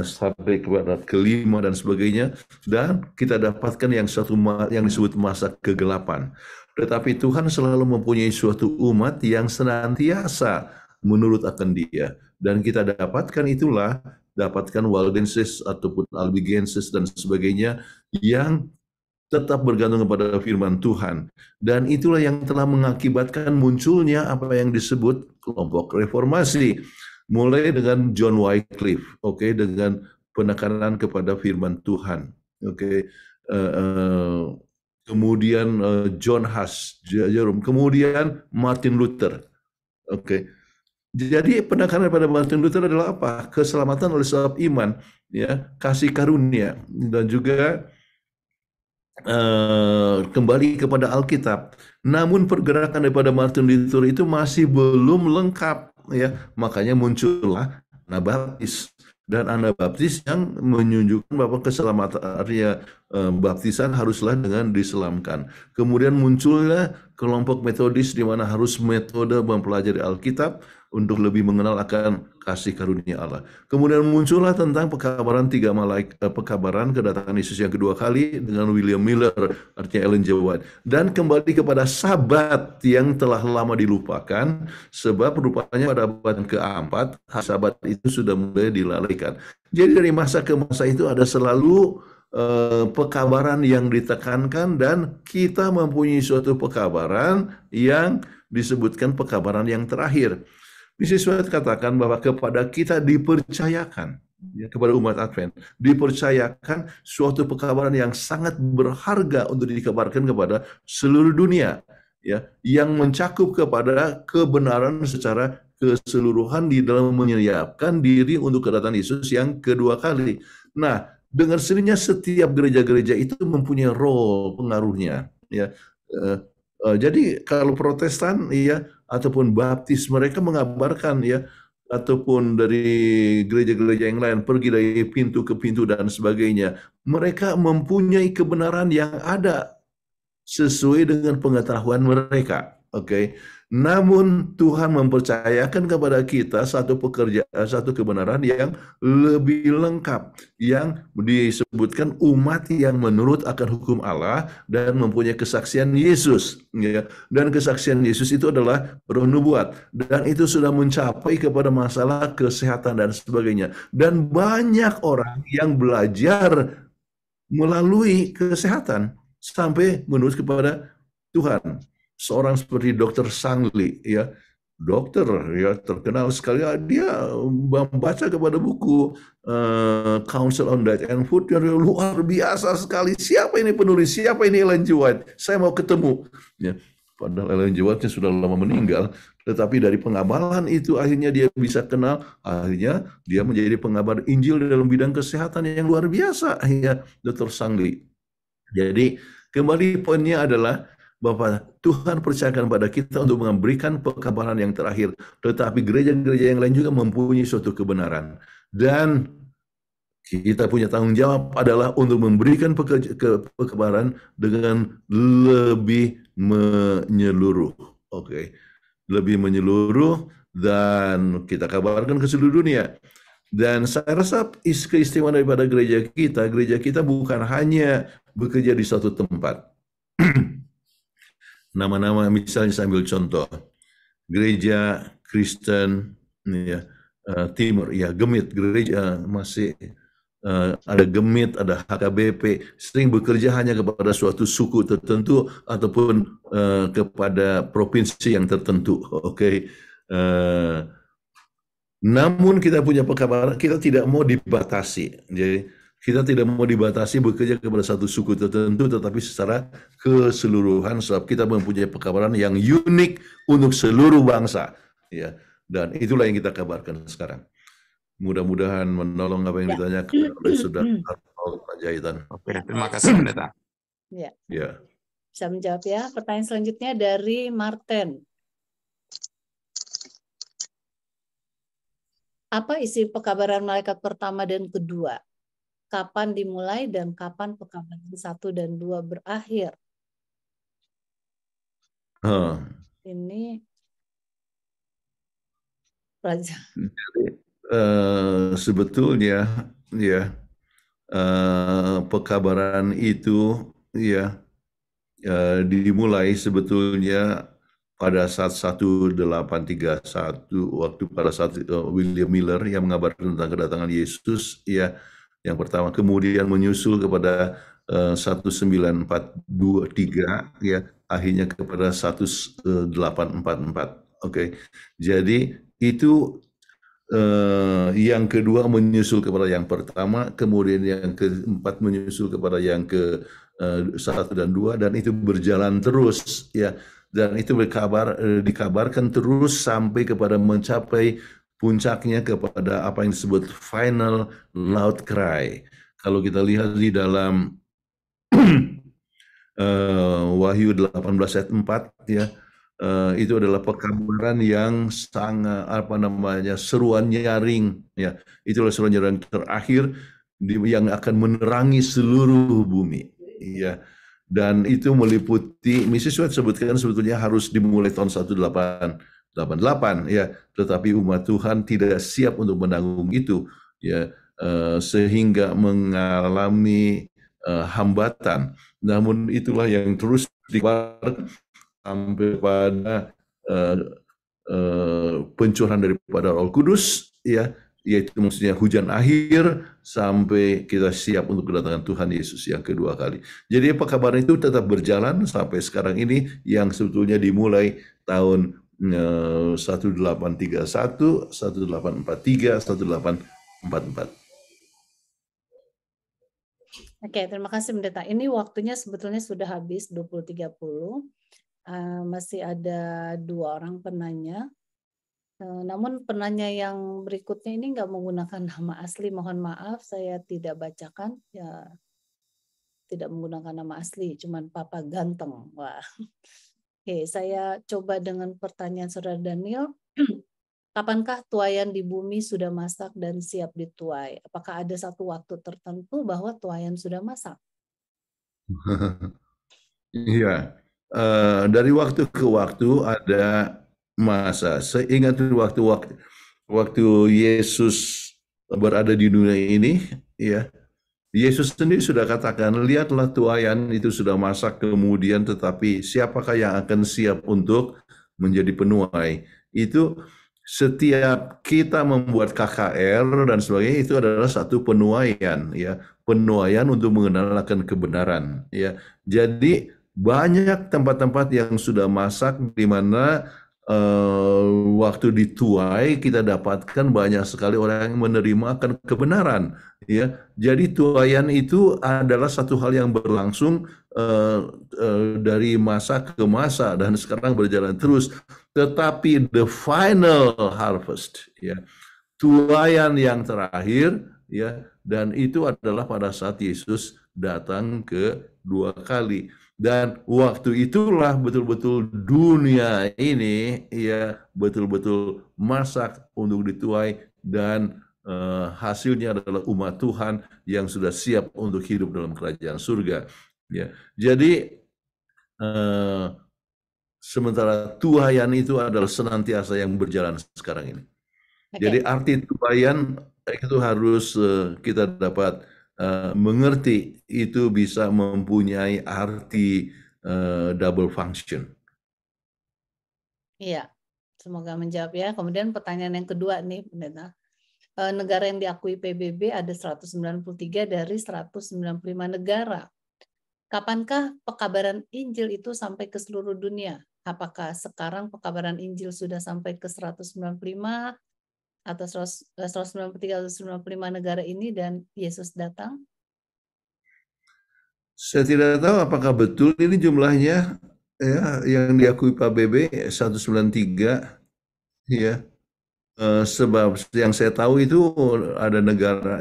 Sampai kepada kelima dan sebagainya, dan kita dapatkan yang disebut masa kegelapan. Tetapi Tuhan selalu mempunyai suatu umat yang senantiasa menurut akan Dia, dan kita dapatkan Waldenses ataupun Albigenses dan sebagainya yang tetap bergantung kepada firman Tuhan, dan itulah yang telah mengakibatkan munculnya apa yang disebut kelompok reformasi. Mulai dengan John Wycliffe, dengan penekanan kepada firman Tuhan, kemudian John Huss, Jerome, kemudian Martin Luther, Jadi penekanan pada Martin Luther adalah apa? Keselamatan oleh sebab iman, ya, kasih karunia, dan juga kembali kepada Alkitab. Namun pergerakan daripada Martin Luther itu masih belum lengkap. Ya, makanya muncullah Anabaptis, dan Anabaptis yang menunjukkan bahwa keselamatan artinya baptisan haruslah dengan diselamkan. Kemudian muncullah kelompok Metodis di mana harus metode mempelajari Alkitab, untuk lebih mengenal akan kasih karunia Allah. Kemudian muncullah tentang pekabaran pekabaran kedatangan Yesus yang kedua kali dengan William Miller, artinya Ellen G. White. Dan kembali kepada Sabat yang telah lama dilupakan, sebab rupanya pada abad yang keempat, Sabat itu sudah mulai dilalaikan. Jadi dari masa ke masa itu ada selalu pekabaran yang ditekankan, dan kita mempunyai suatu pekabaran yang disebutkan pekabaran yang terakhir. Mrs. White katakan bahwa kepada kita dipercayakan, ya, kepada umat Advent, dipercayakan suatu pekabaran yang sangat berharga untuk dikabarkan kepada seluruh dunia, ya, yang mencakup kepada kebenaran secara keseluruhan di dalam menyiapkan diri untuk kedatangan Yesus yang kedua kali. Nah, dengan sendirinya setiap gereja-gereja itu mempunyai role pengaruhnya, ya. Jadi kalau Protestan, ya, ataupun Baptis, mereka mengabarkan, ya, ataupun dari gereja-gereja yang lain pergi dari pintu ke pintu dan sebagainya, mereka mempunyai kebenaran yang ada sesuai dengan pengetahuan mereka. Oke. Namun Tuhan mempercayakan kepada kita satu kebenaran yang lebih lengkap, yang disebutkan umat yang menurut akan hukum Allah dan mempunyai kesaksian Yesus, ya. Dan kesaksian Yesus itu adalah roh nubuat, dan itu sudah mencapai kepada masalah kesehatan dan sebagainya. Dan banyak orang yang belajar melalui kesehatan sampai menurut kepada Tuhan. Seorang seperti Dr. Sangli, ya, dokter, ya, terkenal sekali, dia membaca kepada buku Council on Diet and Food yang luar biasa sekali. Siapa ini penulis? Siapa ini Ellen G. White? Saya mau ketemu. Ya, padahal Ellen G. White sudah lama meninggal, tetapi dari pengabalan itu akhirnya dia bisa kenal. Akhirnya dia menjadi pengabar Injil dalam bidang kesehatan yang luar biasa, ya, Dr. Sangli. Jadi kembali poinnya adalah bahwa Tuhan percayakan pada kita untuk memberikan pekabaran yang terakhir, tetapi gereja-gereja yang lain juga mempunyai suatu kebenaran, dan kita punya tanggung jawab adalah untuk memberikan pekabaran dengan lebih menyeluruh. Oke. Lebih menyeluruh, dan kita kabarkan ke seluruh dunia. Dan saya rasa keistimewaan daripada gereja kita bukan hanya bekerja di satu tempat. Nama-nama misalnya saya ambil contoh, gereja Kristen, ya, Timur, ya, Gemit, gereja masih ada Gemit, ada HKBP, sering bekerja hanya kepada suatu suku tertentu ataupun kepada provinsi yang tertentu. Oke. Namun kita punya pekabaran, kita tidak mau dibatasi. Jadi kita tidak mau dibatasi bekerja kepada satu suku tertentu, tetapi secara keseluruhan, sebab kita mempunyai pekabaran yang unik untuk seluruh bangsa, ya. Dan itulah yang kita kabarkan sekarang. Mudah-mudahan menolong apa yang ditanyakan oleh Saudara Panjaitan. Oke, terima kasih Pendeta. Ya. Ya. Bisa menjawab, ya. Pertanyaan selanjutnya dari Martin. Apa isi pekabaran malaikat pertama dan kedua? Kapan dimulai dan kapan pekabaran 1 dan 2 berakhir? Ini Raja. Sebetulnya, ya, pekabaran itu, ya, dimulai sebetulnya pada saat 1831, waktu pada saat William Miller yang mengabarkan tentang kedatangan Yesus, ya, yang pertama, kemudian menyusul kepada 1943, ya, akhirnya kepada 1844. Oke. Jadi itu yang kedua menyusul kepada yang pertama, kemudian yang keempat menyusul kepada yang ke 1 dan 2, dan itu berjalan terus, ya, dan itu dikabarkan terus sampai kepada mencapai puncaknya kepada apa yang disebut final loud cry. Kalau kita lihat di dalam Wahyu 18 ayat 4, ya, itu adalah pekabaran yang sangat seruan nyaring, ya. Itulah seruan nyaring terakhir yang akan menerangi seluruh bumi, ya. Dan itu meliputi, Mrs. White sebutkan sebetulnya harus dimulai tahun 18 88 ya, tetapi umat Tuhan tidak siap untuk menanggung itu ya, sehingga mengalami hambatan. Namun itulah yang terus dikeluarkan sampai pada pencurahan daripada Roh Kudus ya, yaitu maksudnya hujan akhir sampai kita siap untuk kedatangan Tuhan Yesus yang kedua kali. Jadi apa kabar itu tetap berjalan sampai sekarang ini, yang sebetulnya dimulai tahun 1831, 1843, 1844. Oke, terima kasih Pendeta. Ini waktunya sebetulnya sudah habis 20.30. Masih ada 2 orang penanya. Namun penanya yang berikutnya ini nggak menggunakan nama asli. Mohon maaf, saya tidak bacakan. Ya, tidak menggunakan nama asli, cuman Papa Ganteng. Wah. Oke, saya coba dengan pertanyaan Saudara Daniel. Kapankah tuayan di bumi sudah masak dan siap dituai? Apakah ada satu waktu tertentu bahwa tuayan sudah masak? Iya, dari waktu ke waktu ada masa. Saya ingat waktu Yesus berada di dunia ini, ya, Yesus sendiri sudah katakan, lihatlah tuayan itu sudah masak, kemudian tetapi siapakah yang akan siap untuk menjadi penuai? Itu setiap kita membuat KKR dan sebagainya, itu adalah satu penuaian, ya, penuaian untuk mengenalkan kebenaran, ya. Jadi banyak tempat-tempat yang sudah masak di mana waktu dituai kita dapatkan banyak sekali orang yang menerima akan kebenaran, ya. Jadi tuayan itu adalah satu hal yang berlangsung dari masa ke masa dan sekarang berjalan terus. Tetapi the final harvest, ya, tuayan yang terakhir, ya, dan itu adalah pada saat Yesus datang kedua kali. Dan waktu itulah betul-betul dunia ini, ya, betul-betul masak untuk dituai, dan hasilnya adalah umat Tuhan yang sudah siap untuk hidup dalam kerajaan surga. Ya, jadi sementara tuayan itu adalah senantiasa yang berjalan sekarang ini. Jadi arti tuayan itu harus kita dapat mengerti, itu bisa mempunyai arti double function. Iya, semoga menjawab ya. Kemudian pertanyaan yang kedua nih, Pendeta. Negara yang diakui PBB ada 193 dari 195 negara. Kapankah pekabaran Injil itu sampai ke seluruh dunia? Apakah sekarang pekabaran Injil sudah sampai ke 195 atau 193 atau 195 negara ini dan Yesus datang? Saya tidak tahu apakah betul ini jumlahnya, ya, yang diakui PBB 193, ya. Sebab yang saya tahu itu ada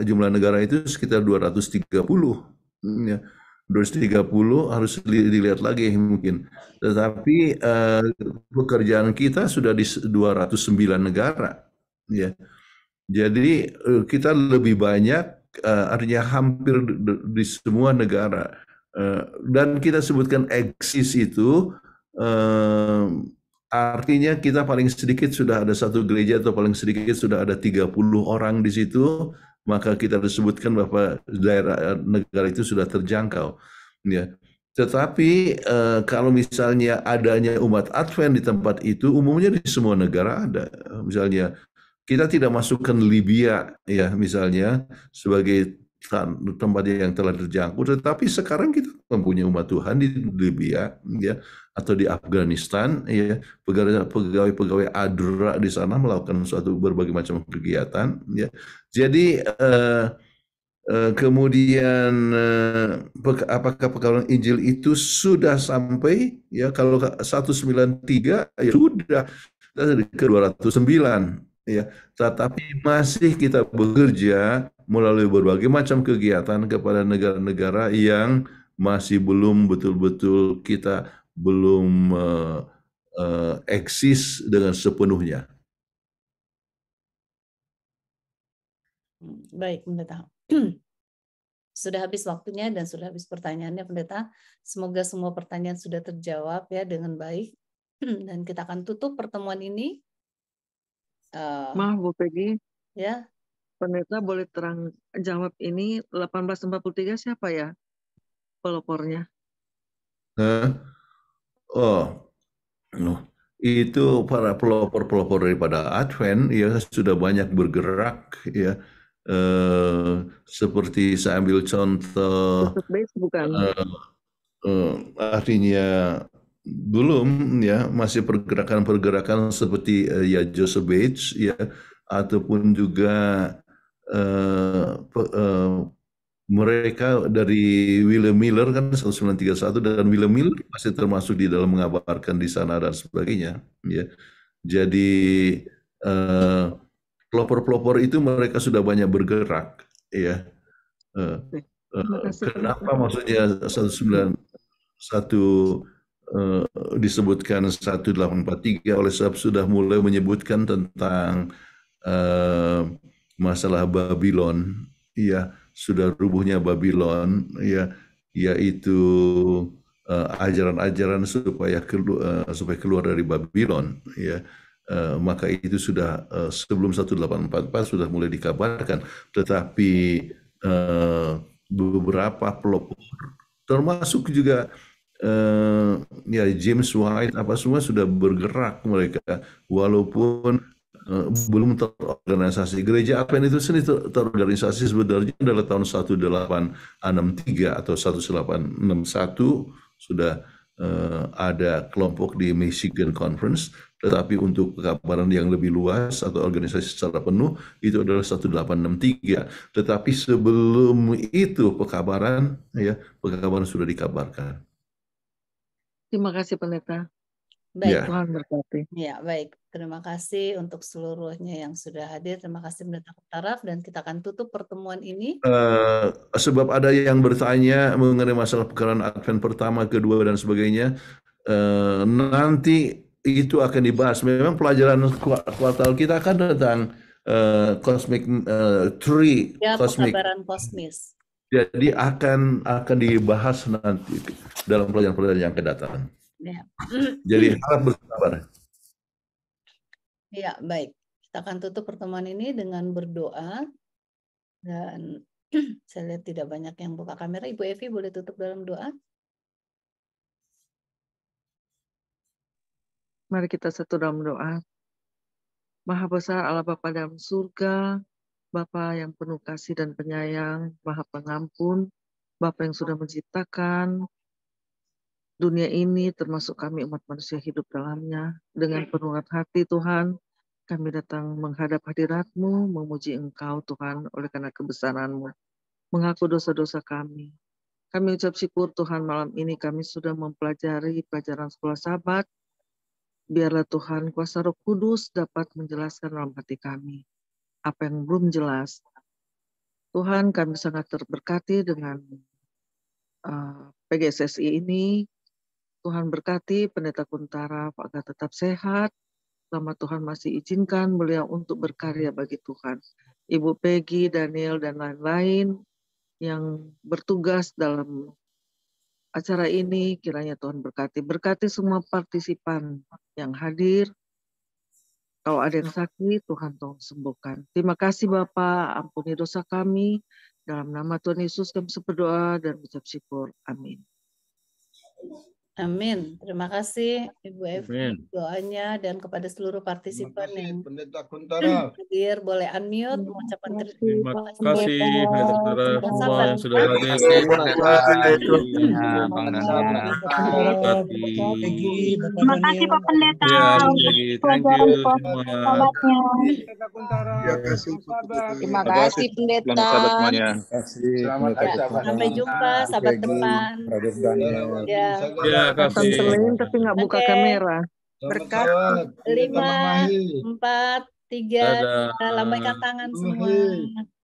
jumlah negara itu sekitar 230, ya. 230 harus dilihat lagi mungkin. Tetapi pekerjaan kita sudah di 209 negara, ya. Jadi kita lebih banyak, artinya hampir di semua negara. Dan kita sebutkan eksis itu artinya kita paling sedikit sudah ada satu gereja, atau paling sedikit sudah ada 30 orang di situ, maka kita disebutkan bahwa daerah negara itu sudah terjangkau, ya. Tetapi kalau misalnya adanya umat Advent di tempat itu, umumnya di semua negara ada. Misalnya kita tidak masukkan Libya, ya, misalnya sebagai tempat yang telah terjangkau, tetapi sekarang kita mempunyai umat Tuhan di Libya, ya, atau di Afghanistan, ya, pegawai-pegawai ADRA di sana melakukan berbagai macam kegiatan, ya. Jadi kemudian apakah pekabaran Injil itu sudah sampai, ya, kalau 193 ya sudah ke 209, ya, tetapi masih kita bekerja melalui berbagai macam kegiatan kepada negara-negara yang masih belum betul-betul kita belum eksis dengan sepenuhnya. Baik, Pendeta. Sudah habis waktunya dan sudah habis pertanyaannya, Pendeta. Semoga semua pertanyaan sudah terjawab ya dengan baik. Dan kita akan tutup pertemuan ini. Maaf Bu Peggy, Ya, pendeta boleh terang jawab ini 1843 siapa ya pelopornya? Oh, itu para pelopor-pelopor daripada Advent ya sudah banyak bergerak ya. Seperti saya ambil contoh, Joseph Bates bukan? artinya belum ya, masih pergerakan-pergerakan seperti ya Joseph Bates ya, ataupun juga mereka dari William Miller kan 1931, dan William Miller masih termasuk di dalam mengabarkan di sana dan sebagainya ya. Jadi pelopor-pelopor itu mereka sudah banyak bergerak ya. Kenapa maksudnya 191 disebutkan 1843 oleh sebab sudah mulai menyebutkan tentang masalah Babylon, ya, sudah rubuhnya Babylon, ya, yaitu ajaran-ajaran supaya keluar dari Babylon, ya. Maka itu sudah sebelum 1844 sudah mulai dikabarkan, tetapi beberapa pelopor termasuk juga ya James White apa semua sudah bergerak mereka, walaupun belum terorganisasi. Gereja Advent itu sendiri terorganisasi sebenarnya adalah tahun 1863 atau 1861 sudah ada kelompok di Michigan Conference, tetapi untuk pekabaran yang lebih luas atau organisasi secara penuh itu adalah 1863. Tetapi sebelum itu pekabaran sudah dikabarkan. Terima kasih pendeta. baik. Tuhan berkati. Ya, baik. Terima kasih untuk seluruhnya yang sudah hadir. Terima kasih pendeta Kuntaraf, dan kita akan tutup pertemuan ini. Sebab ada yang bertanya mengenai masalah pekabaran Advent pertama, kedua, dan sebagainya. Nanti itu akan dibahas. Memang pelajaran kuartal kita akan tentang cosmic tree, Ya, cosmic. pekabaran kosmis. Jadi akan dibahas nanti dalam pelajaran-pelajaran yang akan datang. Ya. Jadi harap bersabar. Ya, baik. Kita akan tutup pertemuan ini dengan berdoa. Dan saya lihat tidak banyak yang buka kamera. Ibu Evi boleh tutup dalam doa? Mari kita satu dalam doa. Maha besar Allah Bapa dalam surga, Bapa yang penuh kasih dan penyayang, Maha pengampun, Bapa yang sudah menciptakan dunia ini, termasuk kami umat manusia hidup dalamnya. Dengan penuh hati Tuhan, kami datang menghadap hadirat-Mu, memuji Engkau Tuhan oleh karena kebesaran-Mu, mengaku dosa-dosa kami. Kami ucap syukur Tuhan, malam ini kami sudah mempelajari pelajaran sekolah Sabat. Biarlah Tuhan kuasa Roh Kudus dapat menjelaskan dalam hati kami apa yang belum jelas. Tuhan, kami sangat terberkati dengan PGSSI ini. Tuhan berkati pendeta Kuntaraf agar tetap sehat selama Tuhan masih izinkan beliau untuk berkarya bagi Tuhan. Ibu Peggy, Daniel, dan lain-lain yang bertugas dalam acara ini, kiranya Tuhan berkati. Berkati semua partisipan yang hadir. Kalau ada yang sakit, Tuhan tolong sembuhkan. Terima kasih Bapak, ampuni dosa kami. Dalam nama Tuhan Yesus kami berdoa dan ucap syukur. Amin. Amin. Terima kasih Ibu Evi doanya, dan kepada seluruh partisipan yang hadir boleh unmute mengucapkan terima kasih pendeta Kuntaraf semua yang sudah hadir. Terima kasih Pak Pendeta. Ya, thank you semua. Terima kasih Pendeta. Sampai jumpa sahabat depan. Ya, kasih. Senin tapi nggak buka kamera. Berkat 5, 4, 3, lambaikan tangan semua.